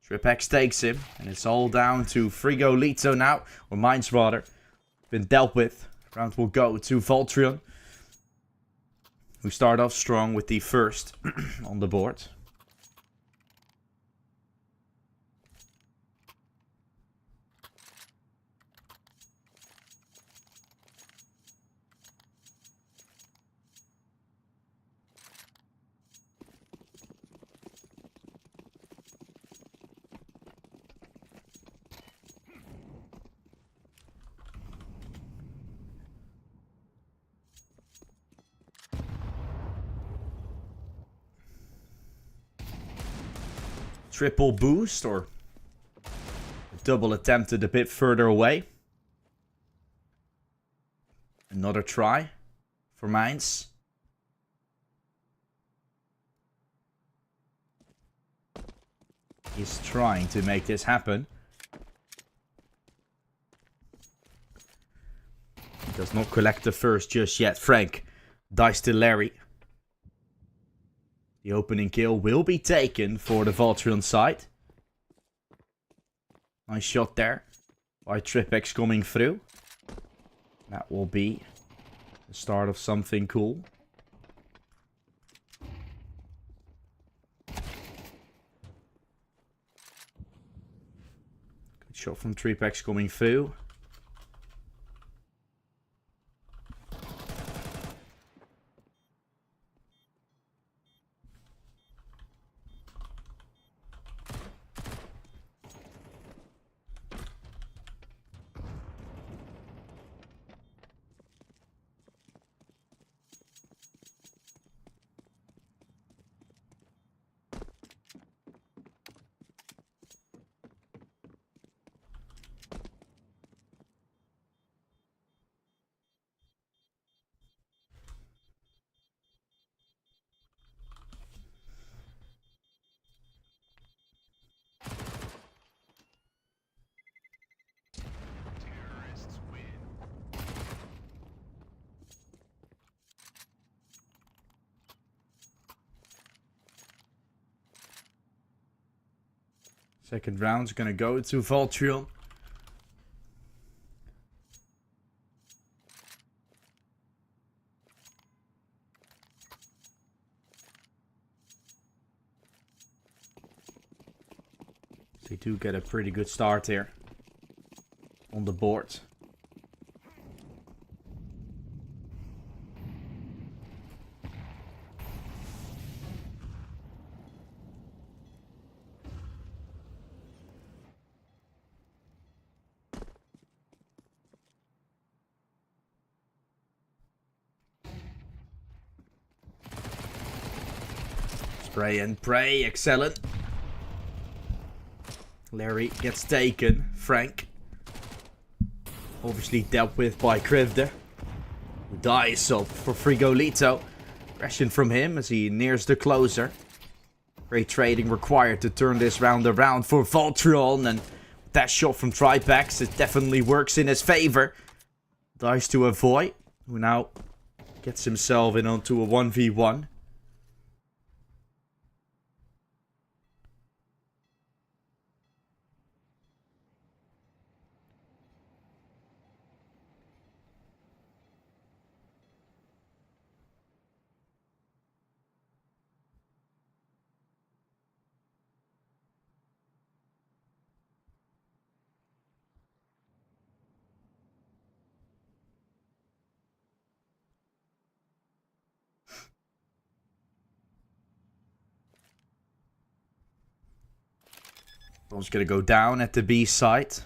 Tripex takes him. And it's all down to Frigolito now. Or Mines rather. Been dealt with. Round will go to Valtrion, who start off strong with the first on the board. Triple boost, or double attempted a bit further away. Another try for Mines. He's trying to make this happen. He does not collect the first just yet. Frank dies to Larry. The opening kill will be taken for the Valtrion side. Nice shot there by Tripex coming through. That will be the start of something cool. Good shot from Tripex coming through. Terrorists win. Second round's gonna go to Valtrion. They do get a pretty good start here on the board. Spray and pray, excellent. Larry gets taken. Frank, obviously dealt with by Krivder, who dies up for Frigolito. Aggression from him as he nears the closer. Great trading required to turn this round around for Valtrion, and that shot from Tripex, it definitely works in his favor. Dies to avoid, who now gets himself in onto a 1v1. Bomb's gonna go down at the B site.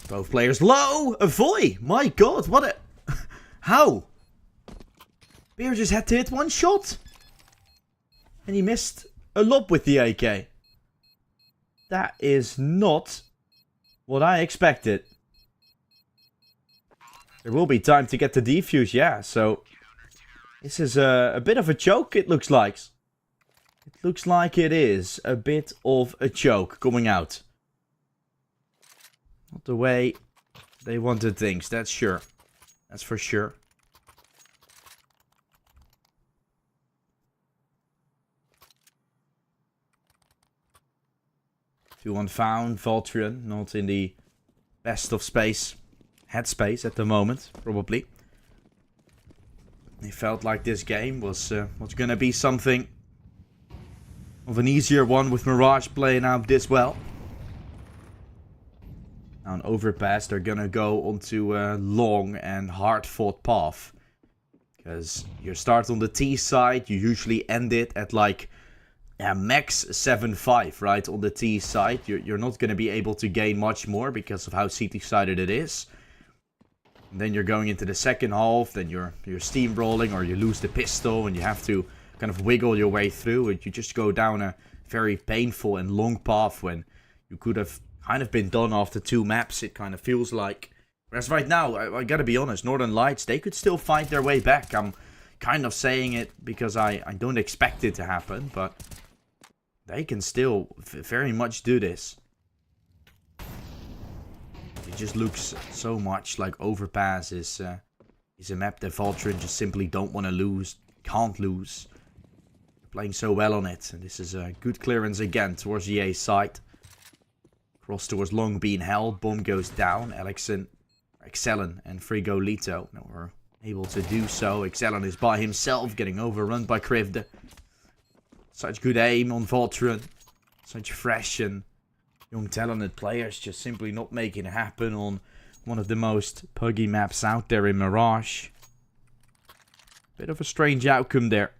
Both players low! A volley! My god, what a... How? Beer just had to hit one shot. And he missed a lob with the AK. That is not what I expected. There will be time to get the defuse, yeah. So, this is a bit of a choke, it looks like. It looks like it is a bit of a choke coming out. Not the way they wanted things, that's sure. That's for sure. Two unfound, Valtrion, not in the best of space. Headspace at the moment, probably. He felt like this game was gonna be something of an easier one with Mirage playing out this well. Now an overpass, they're gonna go onto a long and hard-fought path. Because you start on the T side, you usually end it at like max 7-5, right? On the T side, you're not gonna be able to gain much more because of how CT-sided it is. And then you're going into the second half, then you're steamrolling or you lose the pistol and you have to kind of wiggle your way through it. You just go down a very painful and long path when you could have kind of been done after 2 maps, it kind of feels like. Whereas right now, I gotta be honest, Northern Lights, they could still find their way back. I'm kind of saying it because I don't expect it to happen, but they can still very much do this. It just looks so much like Overpass is a map that Valtrion just simply don't want to lose, can't lose. They're playing so well on it, and this is a good clearance again towards the A side. Cross towards long being held, bomb goes down, Excellent and Frigolito now we're able to do so. Excellent is by himself, getting overrun by Krivde. Such good aim on Valtrion, such fresh and young talented players just simply not making it happen on one of the most puggy maps out there in Mirage. Bit of a strange outcome there.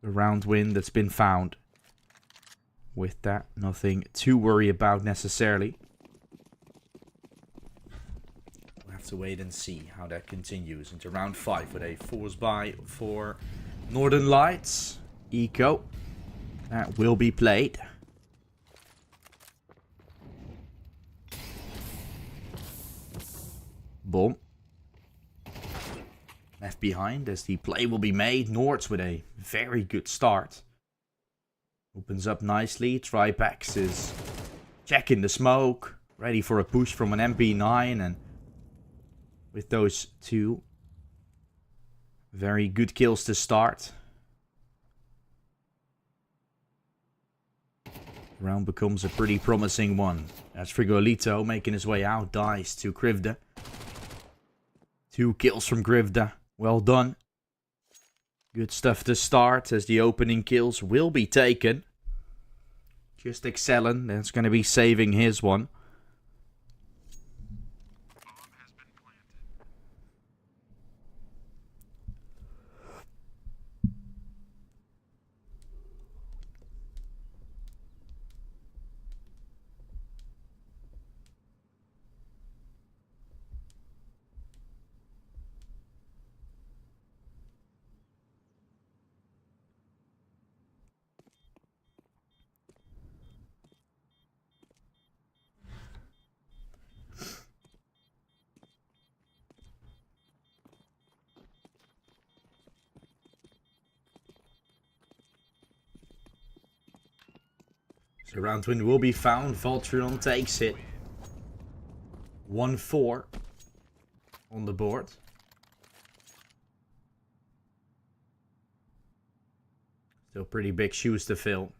The round win that's been found. With that, nothing to worry about necessarily. We'll have to wait and see how that continues into round 5 with a force buy for Northern Lights. Eco. That will be played. Boom. Left behind as the play will be made. Nords with a very good start. Opens up nicely. Tripex is checking the smoke. Ready for a push from an MP9. And with those 2 very good kills to start. Round becomes a pretty promising one. That's Frigolito making his way out. Dies to Krivde. 2 kills from Krivde. Well done. Good stuff to start as the opening kills will be taken. Just Excellent. That's going to be saving his one. So round win will be found. Valtrion takes it. 1-4 on the board. Still pretty big shoes to fill.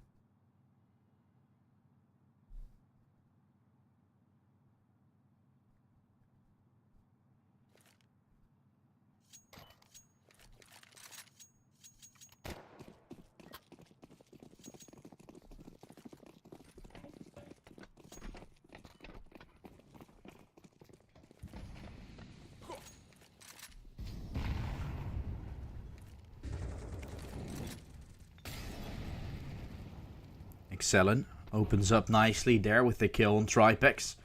Excellent. Opens up nicely there with the kill on Tripex.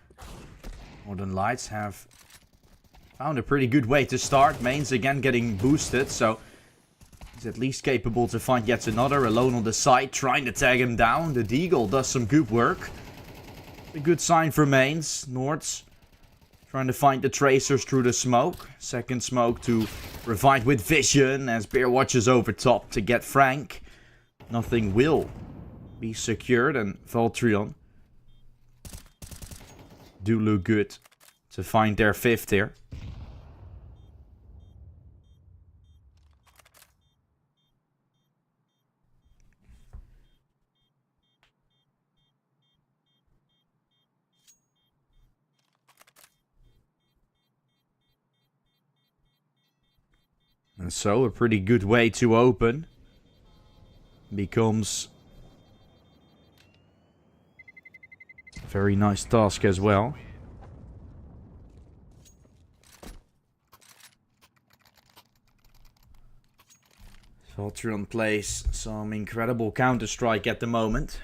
Northern Lights have found a pretty good way to start. Main's again getting boosted, so he's at least capable to find yet another. Alone on the side, trying to tag him down. The Deagle does some good work. A good sign for Mains. Nords trying to find the tracers through the smoke. Second smoke to revive with vision as Bear watches over top to get Frank. Nothing will be secured, and Valtrion do look good to find their fifth here. And so a pretty good way to open becomes a very nice task as well. Valtrion plays some incredible Counter-Strike at the moment.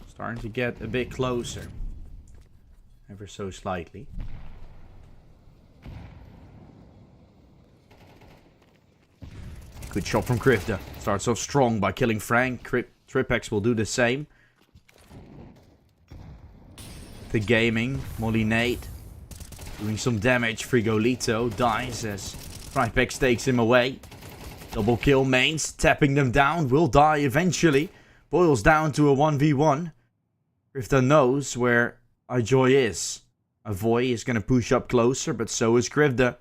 Starting to get a bit closer. Ever so slightly. Good shot from Krifda. Starts off strong by killing Frank. Tripex will do the same. The gaming. Molly Nate. Doing some damage. Frigolito dies as Tripex takes him away. Double kill Mains. Tapping them down. Will die eventually. Boils down to a 1v1. Krifda knows where Joy is. Avoy is going to push up closer, but so is Krifda.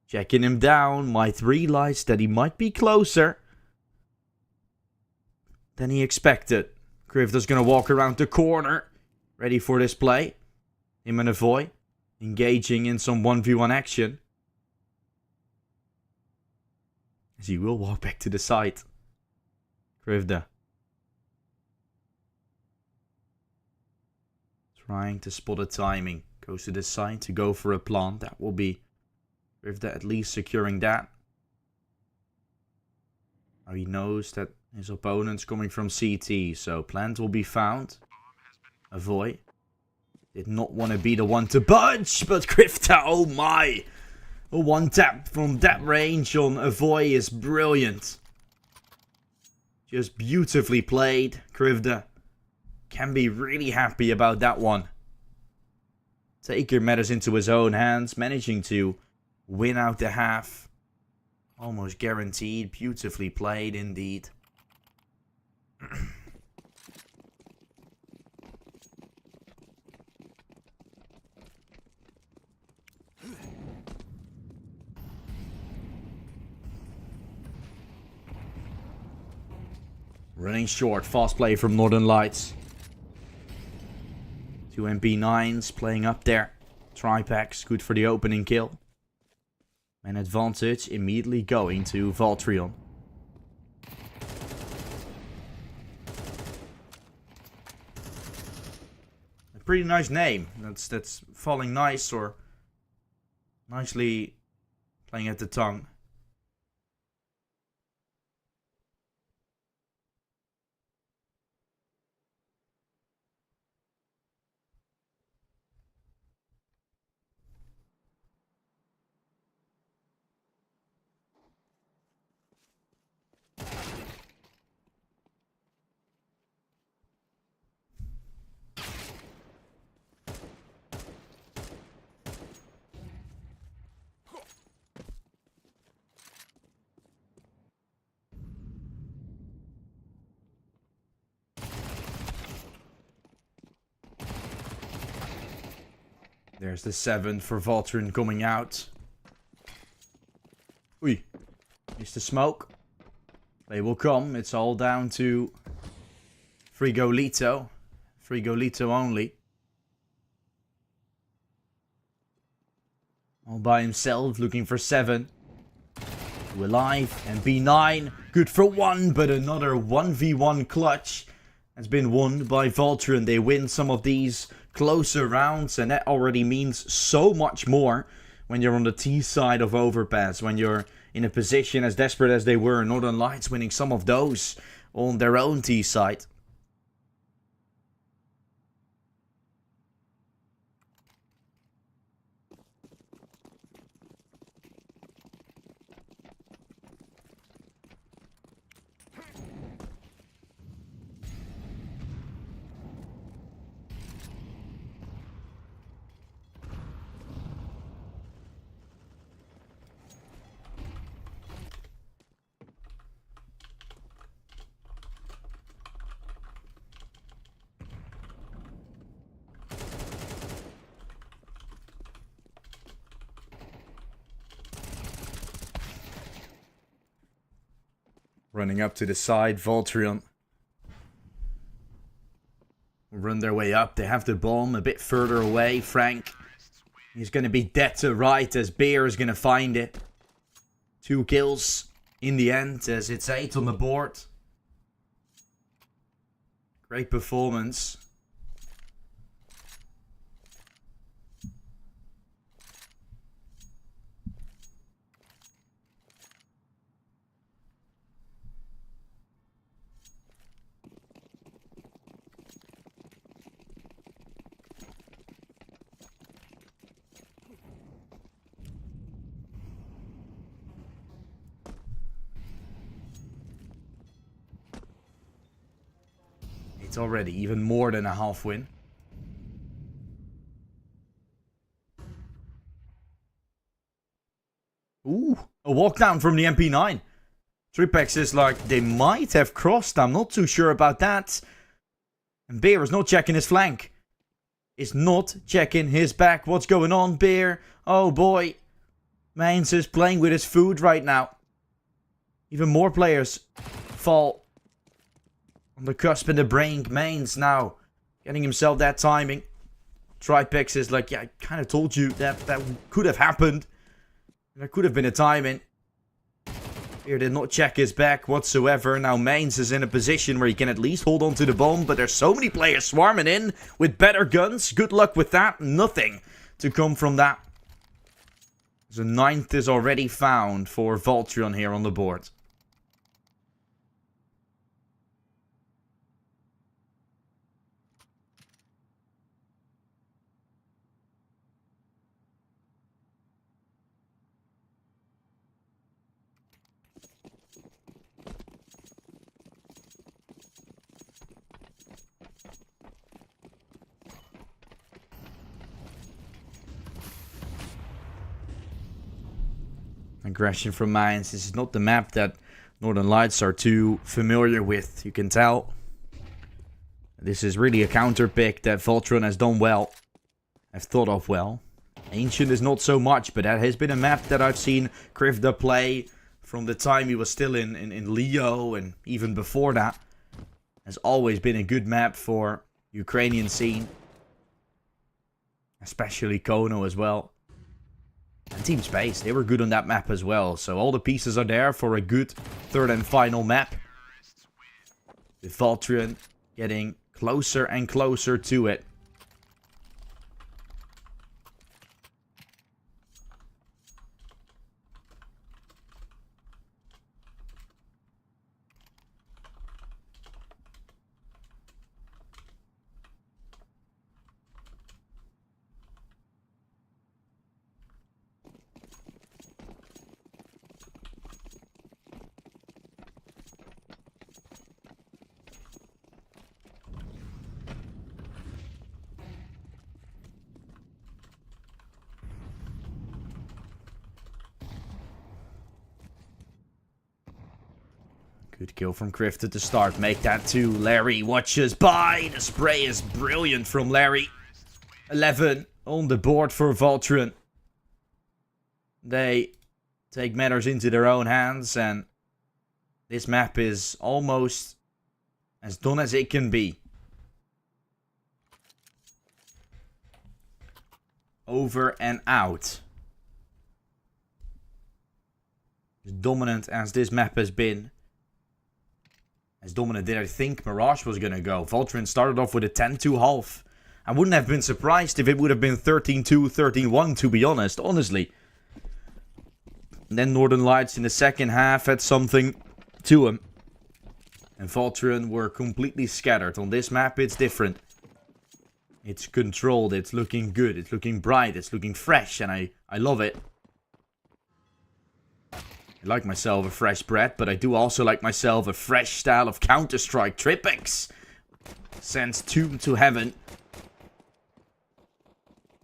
Checking him down. Might realize that he might be closer than he expected. Krifda's going to walk around the corner. Ready for this play. Him and Avoy engaging in some 1v1 action. As he will walk back to the side. Krifda. Trying to spot a timing. Goes to this side to go for a plant. That will be Krifda at least securing that. Now he knows that his opponent's coming from CT. So plant will be found. Avoid. Did not want to be the one to budge. But Krifda, oh my. A one tap from that range on Avoid is brilliant. Just beautifully played. Krifda can be really happy about that one. Taker matters into his own hands, managing to win out the half. Almost guaranteed. Beautifully played indeed. Running short, fast play from Northern Lights. Two MP9s playing up there. Tripex, good for the opening kill. And advantage immediately going to Valtrion. A pretty nice name. That's falling nice or nicely playing at the tongue. There's the 7 for Valtrion coming out. Oei. Missed the smoke. They will come. It's all down to Frigolito. Frigolito only. All by himself, looking for 7. 2 alive, and B9, good for 1, but another 1v1 clutch has been won by Valtrion. They win some of these closer rounds, and that already means so much more when you're on the T side of Overpass, when you're in a position as desperate as they were, Northern Lights winning some of those on their own T side. Running up to the side, Valtrion will run their way up. They have the bomb a bit further away. Frank, he's going to be dead to right as Beer is going to find it. 2 kills in the end as it's 8 on the board. Great performance. It's already even more than a half win. Ooh, a walk down from the MP9. Tripex is like, they might have crossed. I'm not too sure about that. And Beer is not checking his flank. Is not checking his back. What's going on, Beer? Oh boy. Mains is playing with his food right now. Even more players fall on the cusp in the brink. Mains now getting himself that timing. Tripex is like, yeah, I kind of told you that could have happened. There could have been a timing. Here did not check his back whatsoever. Now Mains is in a position where he can at least hold on to the bomb. But there's so many players swarming in with better guns. Good luck with that. Nothing to come from that. The 9th is already found for Valtrion here on the board. Aggression from Mines. This is not the map that Northern Lights are too familiar with, you can tell. This is really a counter pick that Valtrion has done well. I've thought of well. Ancient is not so much, but that has been a map that I've seen Krivda play from the time he was still in Leo and even before that. Has always been a good map for Ukrainian scene. Especially Kono as well. And Team Space, they were good on that map as well. So all the pieces are there for a good 3rd and final map. With Valtrion getting closer and closer to it. Good kill from Krivda to start. Make that 2. Larry watches by. The spray is brilliant from Larry. 11 on the board for Valtrion. They take matters into their own hands. And this map is almost as done as it can be. Over and out. As dominant as this map has been, as dominant did I think Mirage was gonna go. Valtrion started off with a 10-2 half. I wouldn't have been surprised if it would have been 13-2, 13-1 to be honest, honestly. And then Northern Lights in the second half had something to them. And Valtrion were completely scattered. On this map it's different. It's controlled, it's looking good, it's looking bright, it's looking fresh, and I love it. I like myself a fresh bread, but I do also like myself a fresh style of Counter-Strike. Tripex sends 2 to heaven.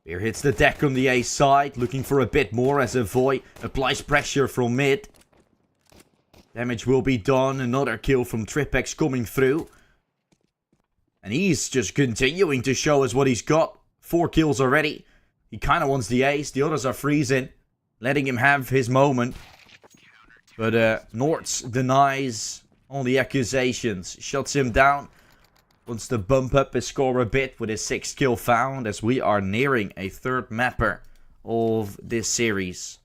Here hits the deck on the A side, looking for a bit more as Avoy applies pressure from mid. Damage will be done, another kill from Tripex coming through. And he's just continuing to show us what he's got. 4 kills already. He kind of wants the ace, the others are freezing, letting him have his moment. But Norts denies all the accusations, shuts him down. Wants to bump up his score a bit with his 6th kill found, as we are nearing a 3rd mapper of this series.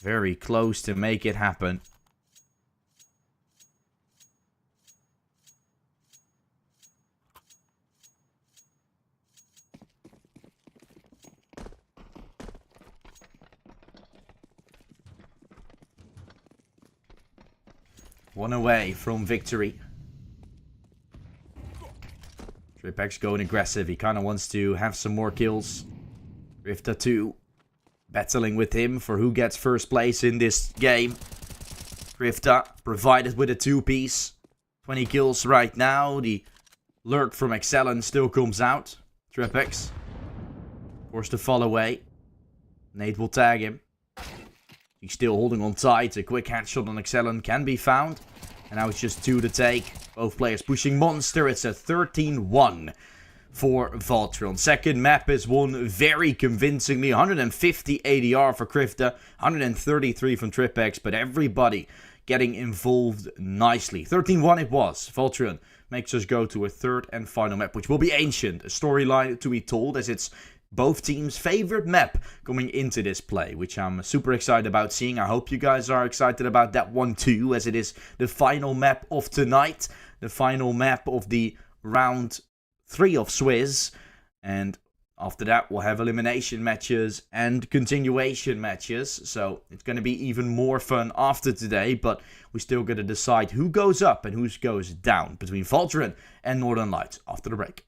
Very close to make it happen. One away from victory. Tripex going aggressive. He kind of wants to have some more kills. Rifta 2 battling with him for who gets first place in this game. Rifta provided with a 2-piece. 20 kills right now. The lurk from Excellent still comes out. Tripex forced to fall away. Nate will tag him. He's still holding on tight. A quick headshot on Excellent can be found. And now it's just 2 to take. Both players pushing monster. It's a 13-1 for Valtrion. Second map is won very convincingly. 150 ADR for Krifta. 133 from Tripex. But everybody getting involved nicely. 13-1 it was. Valtrion makes us go to a 3rd and final map, which will be Ancient. A storyline to be told, as it's both teams' favorite map coming into this play, which I'm super excited about seeing. I hope you guys are excited about that one too, as it is the final map of tonight. The final map of the round 3 of Swizz. And after that, we'll have elimination matches and continuation matches. So it's going to be even more fun after today. But we still got to decide who goes up and who goes down between Valtrion and Northern Lights after the break.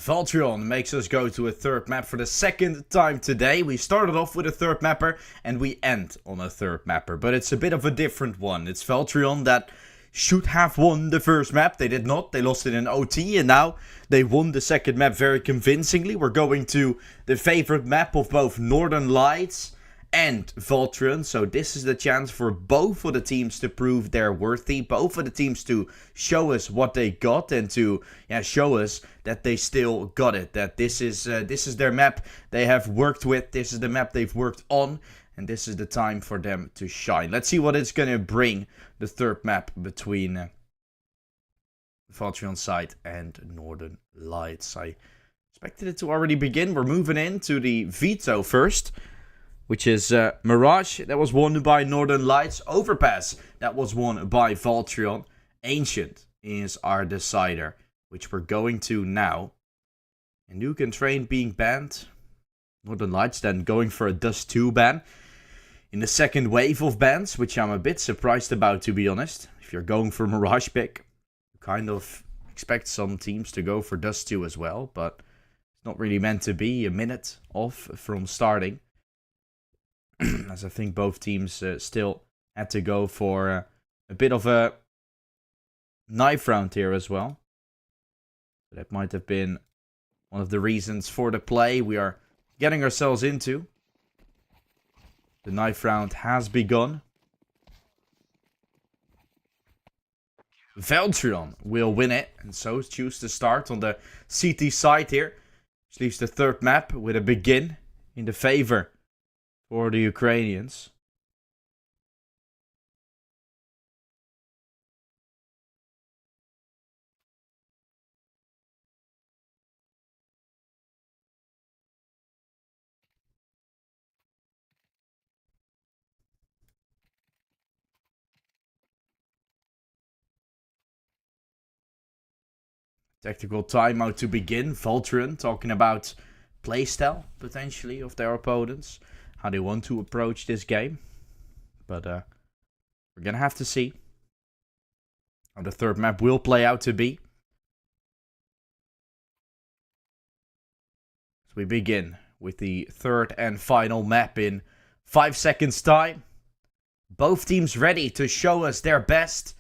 Valtrion makes us go to a third map for the second time today. We started off with a third mapper and we end on a third mapper. But it's a bit of a different one. It's Valtrion that should have won the first map. They did not. They lost it in OT and now they won the second map very convincingly. We're going to the favorite map of both Northern Lights and Valtrion. So this is the chance for both of the teams to prove they're worthy. Both of the teams to show us what they got and to show us that they still got it. That this is their map they have worked with. This is the map they've worked on. And this is the time for them to shine. Let's see what it's going to bring, the third map between Valtrion side and Northern Lights. I expected it to already begin. We're moving into the veto first, which is Mirage. That was won by Northern Lights. Overpass. That was won by Valtrion. Ancient is our decider, which we're going to now. And Nuke and Train being banned. Northern Lights then going for a Dust 2 ban in the second wave of bans, which I'm a bit surprised about, to be honest. If you're going for Mirage pick, you kind of expect some teams to go for Dust 2 as well, but it's not really meant to be a minute off from starting. As I think both teams still had to go for a bit of a knife round here as well. That might have been one of the reasons for the play we are getting ourselves into. The knife round has begun. Valtrion will win it, and so choose to start on the CT side here. Which leaves the third map with a begin in the favor for the Ukrainians. Tactical timeout to begin. Valtrion talking about playstyle, potentially, of their opponents. How they want to approach this game. But we're going to have to see how the third map will play out to be. So we begin with the third and final map in 5 seconds time. Both teams ready to show us their best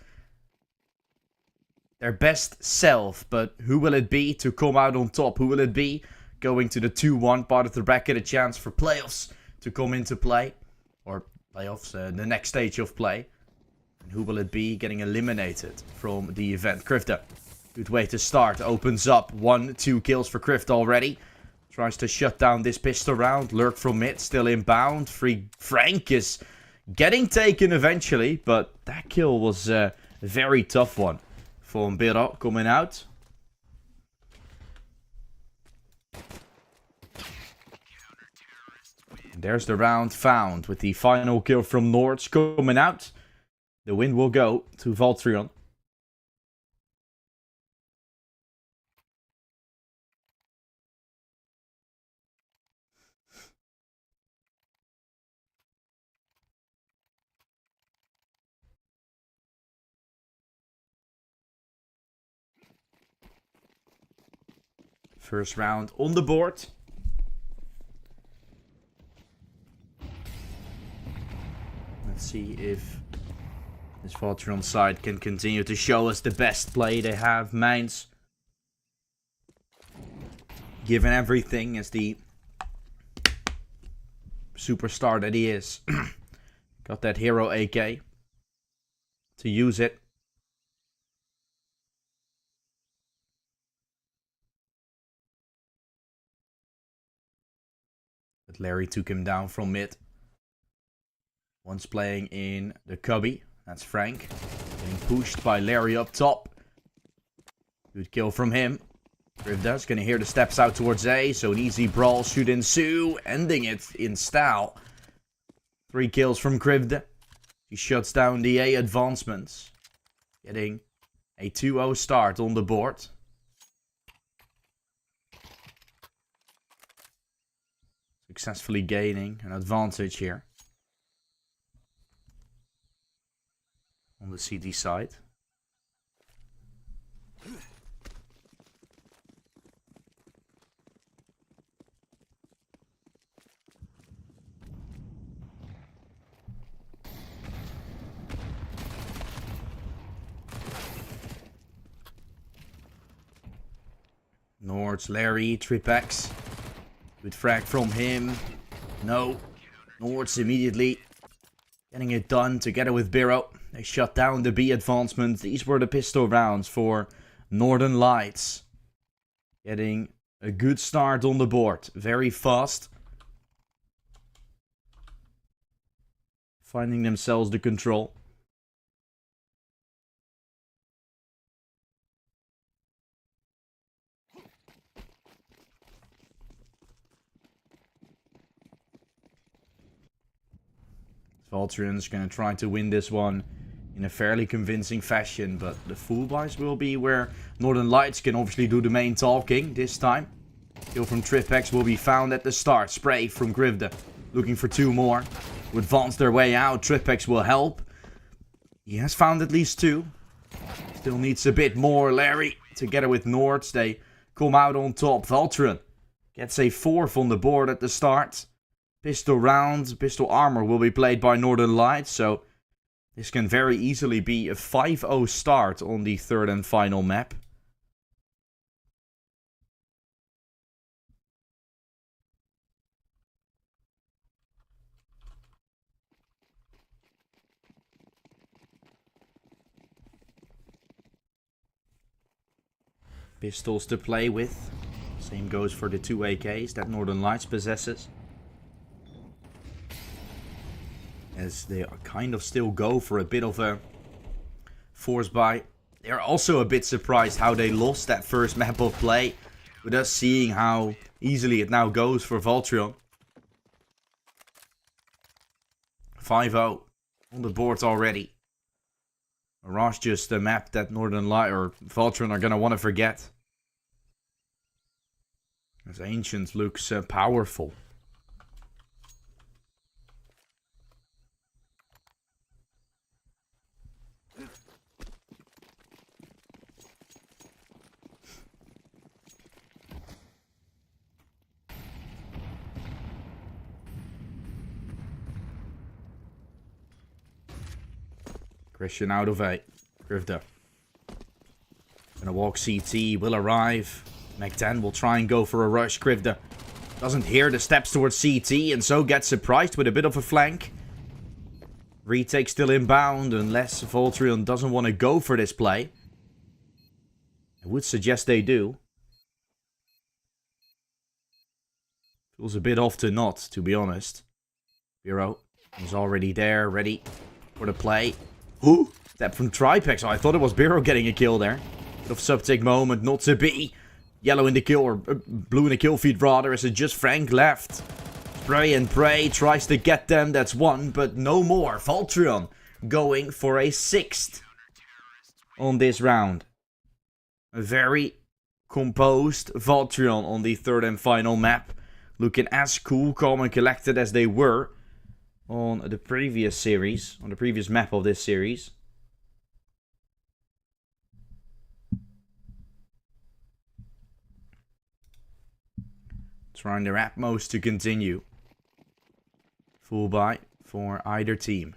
self, but who will it be to come out on top? Who will it be going to the 2-1 part of the bracket? A chance for playoffs to come into play, or playoffs, the next stage of play. And who will it be getting eliminated from the event? Krivda, good way to start, opens up 1-2 kills for Krivda already. Tries to shut down this pistol round. Lurk from mid, still inbound. Frank is getting taken eventually, but that kill was a very tough one from Biro coming out. And there's the round found with the final kill from Nords coming out. The win will go to Valtrion. First round on the board. Let's see if this Valtrion side can continue to show us the best play they have. Mainz, given everything as the superstar that he is. Got that hero AK to use it. But Larry took him down from mid. Once playing in the cubby. That's Frank. Getting pushed by Larry up top. Good kill from him. Krivda's gonna hear the steps out towards A. So an easy brawl should ensue. Ending it in style. 3 kills from Krivda. He shuts down the A advancements. Getting a 2-0 start on the board. Successfully gaining an advantage here on the CD side. Towards Larry, Tripex. Good frag from him. No. Nords immediately getting it done together with Biro. They shut down the B advancement. These were the pistol rounds for Northern Lights. Getting a good start on the board. Very fast. Finding themselves the control. Valtrion's going to try to win this one in a fairly convincing fashion, but the full buys will be where Northern Lights can obviously do the main talking this time. Kill from Tripex will be found at the start. Spray from Grivda, looking for 2 more. To advance their way out, Tripex will help. He has found at least 2. Still needs a bit more. Larry, together with Nords, they come out on top. Valtrion gets a 4th on the board at the start. Pistol rounds, pistol armor will be played by Northern Lights, so this can very easily be a 5-0 start on the 3rd and final map. Pistols to play with. Same goes for the 2 AKs that Northern Lights possesses. As they kind of still go for a bit of a force buy. They're also a bit surprised how they lost that first map of play. With us seeing how easily it now goes for Valtrion. 5-0 on the board already. Mirage just a map that Northern Light or Valtrion are going to want to forget. As Ancient looks powerful. Christian out of A. Grivda. Gonna walk CT, will arrive. Mac-10 will try and go for a rush. Grivda doesn't hear the steps towards CT and so gets surprised with a bit of a flank. Retake still inbound unless Valtrion doesn't want to go for this play. I would suggest they do. Feels a bit off to not, to be honest. Biro is already there, ready for the play. Ooh, step from Tripex. Oh, I thought it was Biro getting a kill there. Bit of sub-tick moment, not to be. Yellow in the kill, or blue in the kill feed rather, as it just Frank left. Spray and pray, tries to get them, that's 1, but no more. Valtrion going for a 6th on this round. A very composed Valtrion on the 3rd and final map. Looking as cool, calm and collected as they were on the previous series, on the previous map of this series. Trying their utmost to continue. Full buy for either team.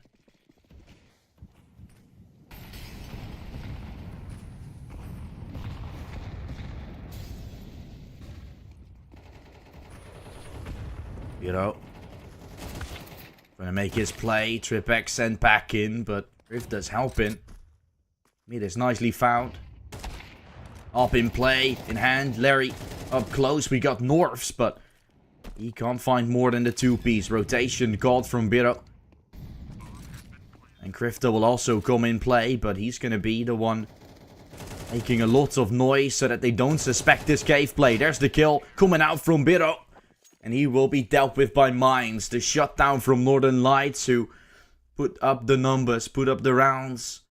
Gonna make his play. Tripex sent back in, but Rifda's helping. Mid is nicely found. Up in play, in hand. Larry up close. We got Norfs, but he can't find more than the 2-piece. Rotation got from Biro. And Grifda will also come in play, but he's gonna be the one making a lot of noise so that they don't suspect this cave play. There's the kill coming out from Biro. And he will be dealt with by Mines. The shutdown from Northern Lights, who put up the numbers, put up the rounds.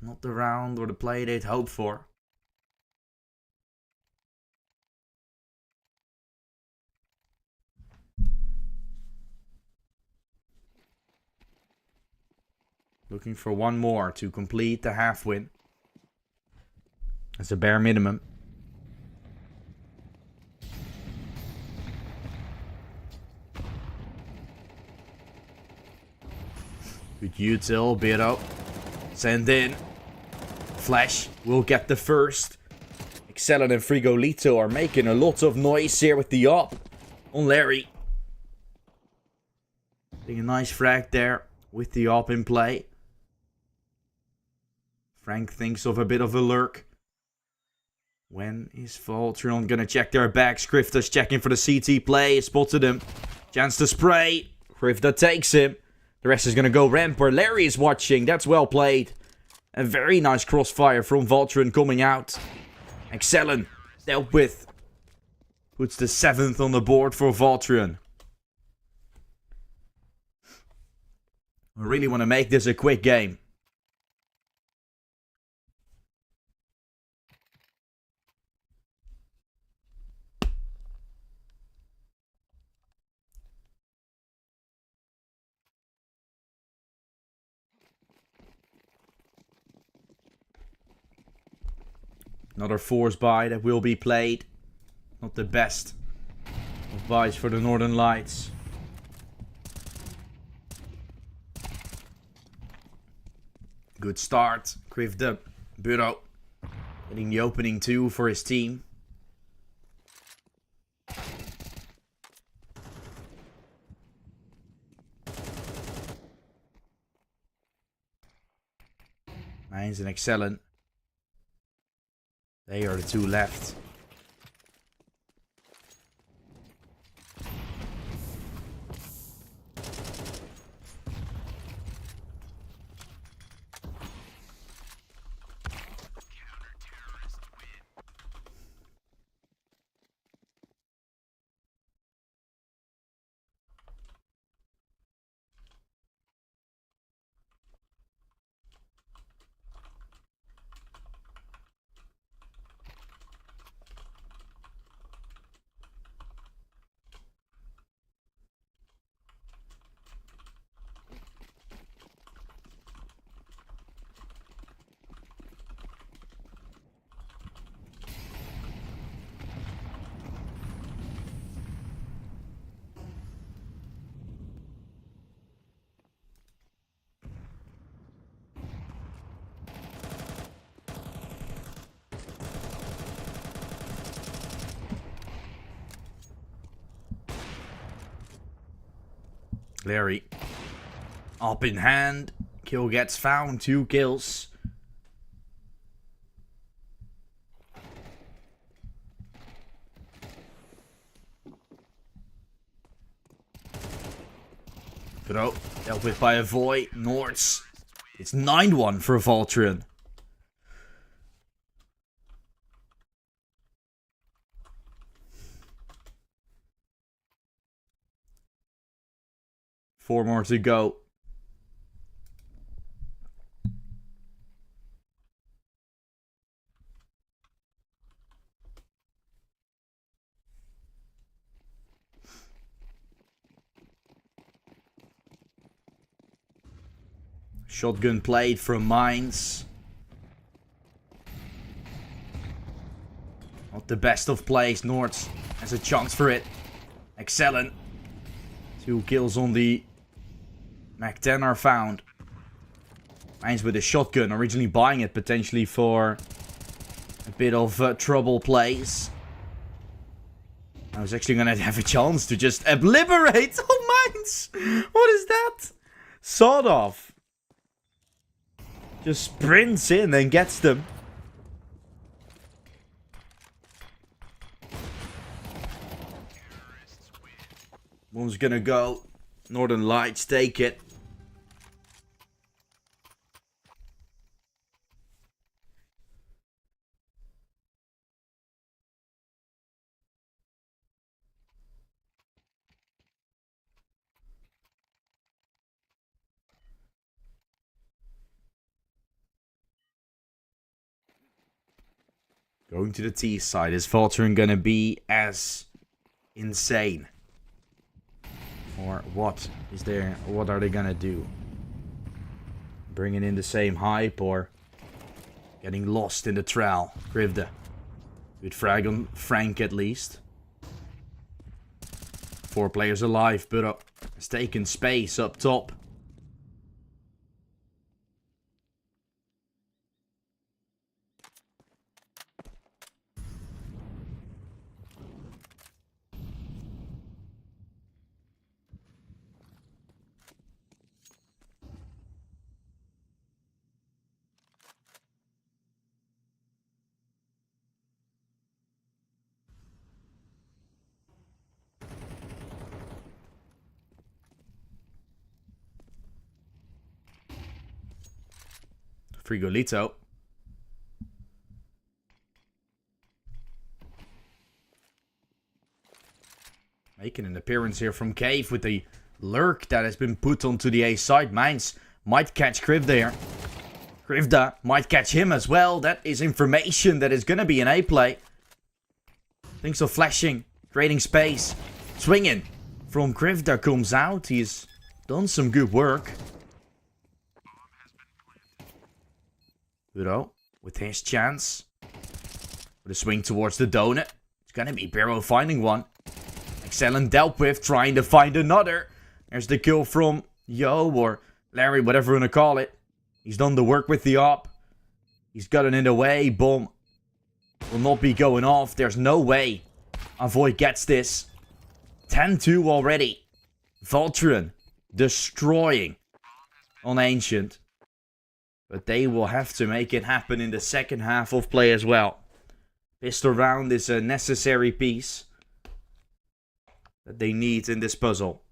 Not the round or the play they'd hoped for. Looking for one more to complete the half win. That's a bare minimum. Good util, Biro. Send in. Flash will get the first. Excellent and Frigolito are making a lot of noise here with the op on Larry. Getting a nice frag there with the op in play. Frank thinks of a bit of a lurk. When is Valtrion gonna check their backs? Grifta's checking for the CT play. Spotted him. Chance to spray. Grifta takes him. The rest is gonna go ramper. Larry is watching. That's well played. A very nice crossfire from Valtrion coming out. Excellent. Dealt with. Puts the 7th on the board for Valtrion. I really want to make this a quick game. Another force buy that will be played. Not the best of buys for the Northern Lights. Good start. Grifta, Burrow getting the opening 2 for his team. Mines and Excellent. They are the 2 left. Larry. Up in hand. Kill gets found. 2 kills. Bro. Dealt with by a void. Nords. It's 9-1 for Valtrion. Four more to go. Shotgun played from Mines. Not the best of plays. Nords has a chance for it. Excellent. 2 kills on the Mac 10 are found. Mines with a shotgun, originally buying it potentially for a bit of trouble plays. I was actually gonna have a chance to just obliterate. Oh, Mines! What is that? Sawed off. Just sprints in and gets them. One's gonna go. Northern Lights take it. Going to the T side. Is Valtrion gonna be as insane? Or what is there? What are they gonna do? Bringing in the same hype or getting lost in the trail? Grifta. Good frag on Frank at least. 4 players alive, but has taken space up top. Frigolito. Making an appearance here from Cave with the lurk that has been put onto the A side. Mines might catch Krivda here. Krivda might catch him as well. That is information that is going to be an A play. Thinks of flashing, creating space, swinging. From Krivda comes out. He's done some good work. Udo with his chance. With a swing towards the donut. It's going to be Barrow finding one. Excellent dealt with, trying to find another. There's the kill from Yo or Larry, whatever you want to call it. He's done the work with the op. He's gotten in the way. Bomb will not be going off. There's no way Avoid gets this. 10-2 already. Valtrion destroying on Ancient. But they will have to make it happen in the second half of play as well. Pistol round is a necessary piece that they need in this puzzle.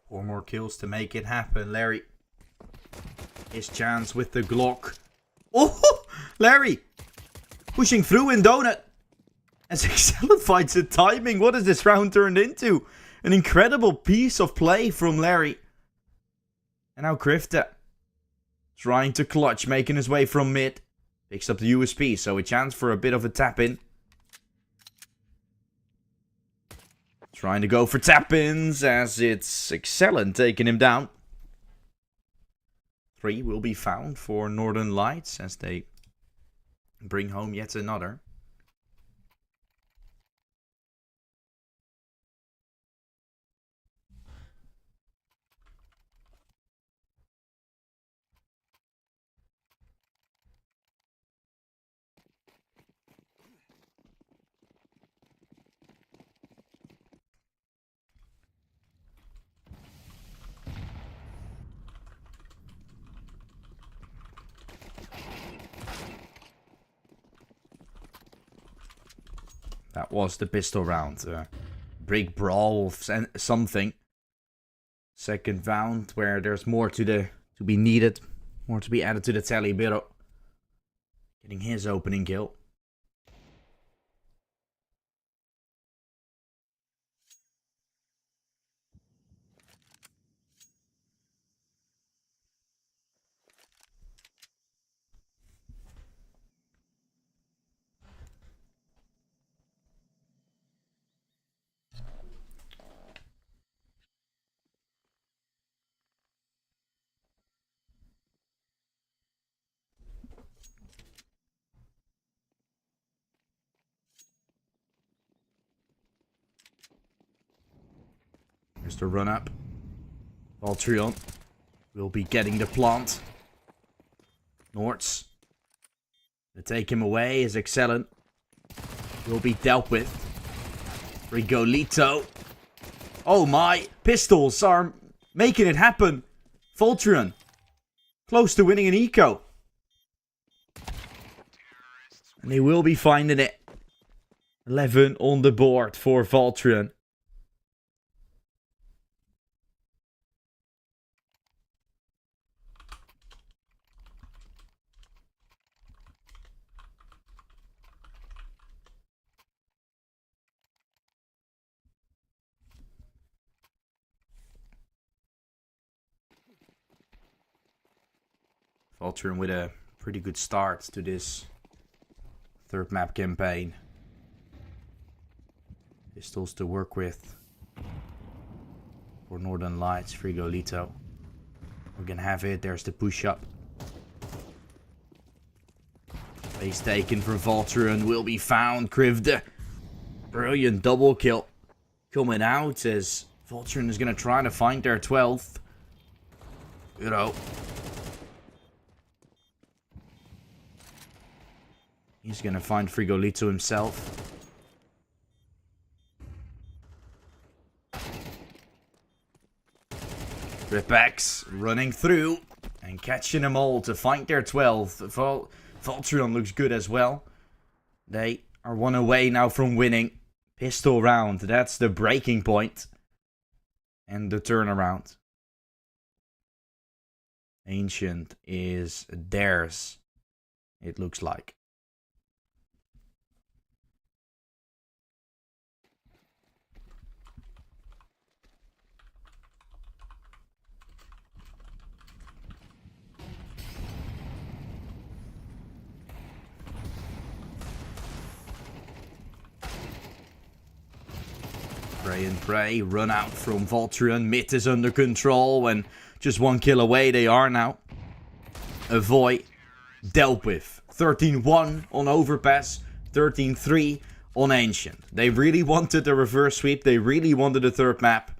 Four more kills to make it happen. Larry. His chance with the Glock. Oh! Larry! Pushing through in Donut. As excellent fights the timing. What has this round turned into? An incredible piece of play from Larry. And now Krivda. Trying to clutch. Making his way from mid. Picks up the USP. So a chance for a bit of a tap in. Trying to go for tap-ins as it's excellent taking him down. 3 will be found for Northern Lights as they bring home yet another. That was the pistol round. Big brawl of something. Second round where there's more to be needed. More to be added to the tally. Biro getting his opening kill. Here's the run up. Valtrion will be getting the plant. Norts. To take him away is excellent. Will be dealt with. Rigolito. Oh my. Pistols are making it happen. Valtrion. Close to winning an eco. And they will be finding it. 11 on the board for Valtrion. Valtrion with a pretty good start to this third map campaign. Pistols to work with for Northern Lights, Frigolito. We can have it. There's the push up. Base taken from Valtrion will be found. Krivde. Brilliant double kill coming out as Valtrion is going to try to find their 12th. You know. He's going to find Frigolito himself. Ripex running through and catching them all to find their 12th. Valtrion looks good as well. They are one away now from winning. Pistol round, that's the breaking point. And the turnaround. Ancient is theirs, it looks like. Pray and pray, run out from Valtrion. Mid is under control and just 1 kill away they are now. Avoid dealt with. 13-1 on Overpass, 13-3 on Ancient. They really wanted the reverse sweep, they really wanted the third map,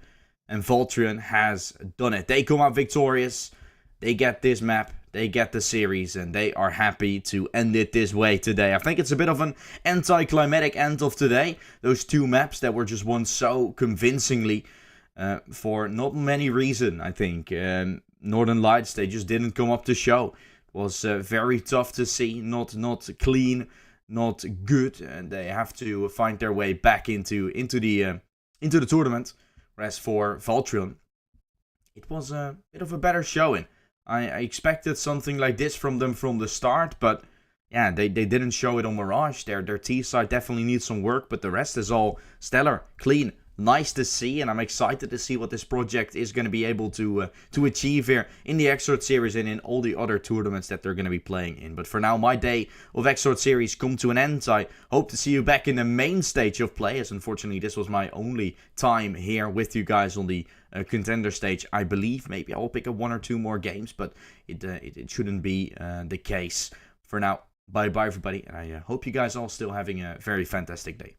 and Valtrion has done it. They come out victorious, they get this map, they get the series, and they are happy to end it this way today. I think it's a bit of an anticlimactic end of today. Those 2 maps that were just won so convincingly for not many reasons, I think. Northern Lights, they just didn't come up to show. It was very tough to see, not clean, not good, and they have to find their way back into the tournament. Whereas for Valtrion, it was a bit of a better showing. I expected something like this from them from the start, but yeah, they didn't show it on Mirage. Their T side definitely needs some work, but the rest is all stellar, clean, nice to see, and I'm excited to see what this project is going to be able to achieve here in the EXORT series and in all the other tournaments that they're going to be playing in. But for now, my day of EXORT series come to an end. I hope to see you back in the main stage of play, as unfortunately this was my only time here with you guys on the contender stage. I believe maybe I'll pick up 1 or 2 more games, but it shouldn't be the case. For now, bye bye everybody, and I hope you guys all still having a very fantastic day.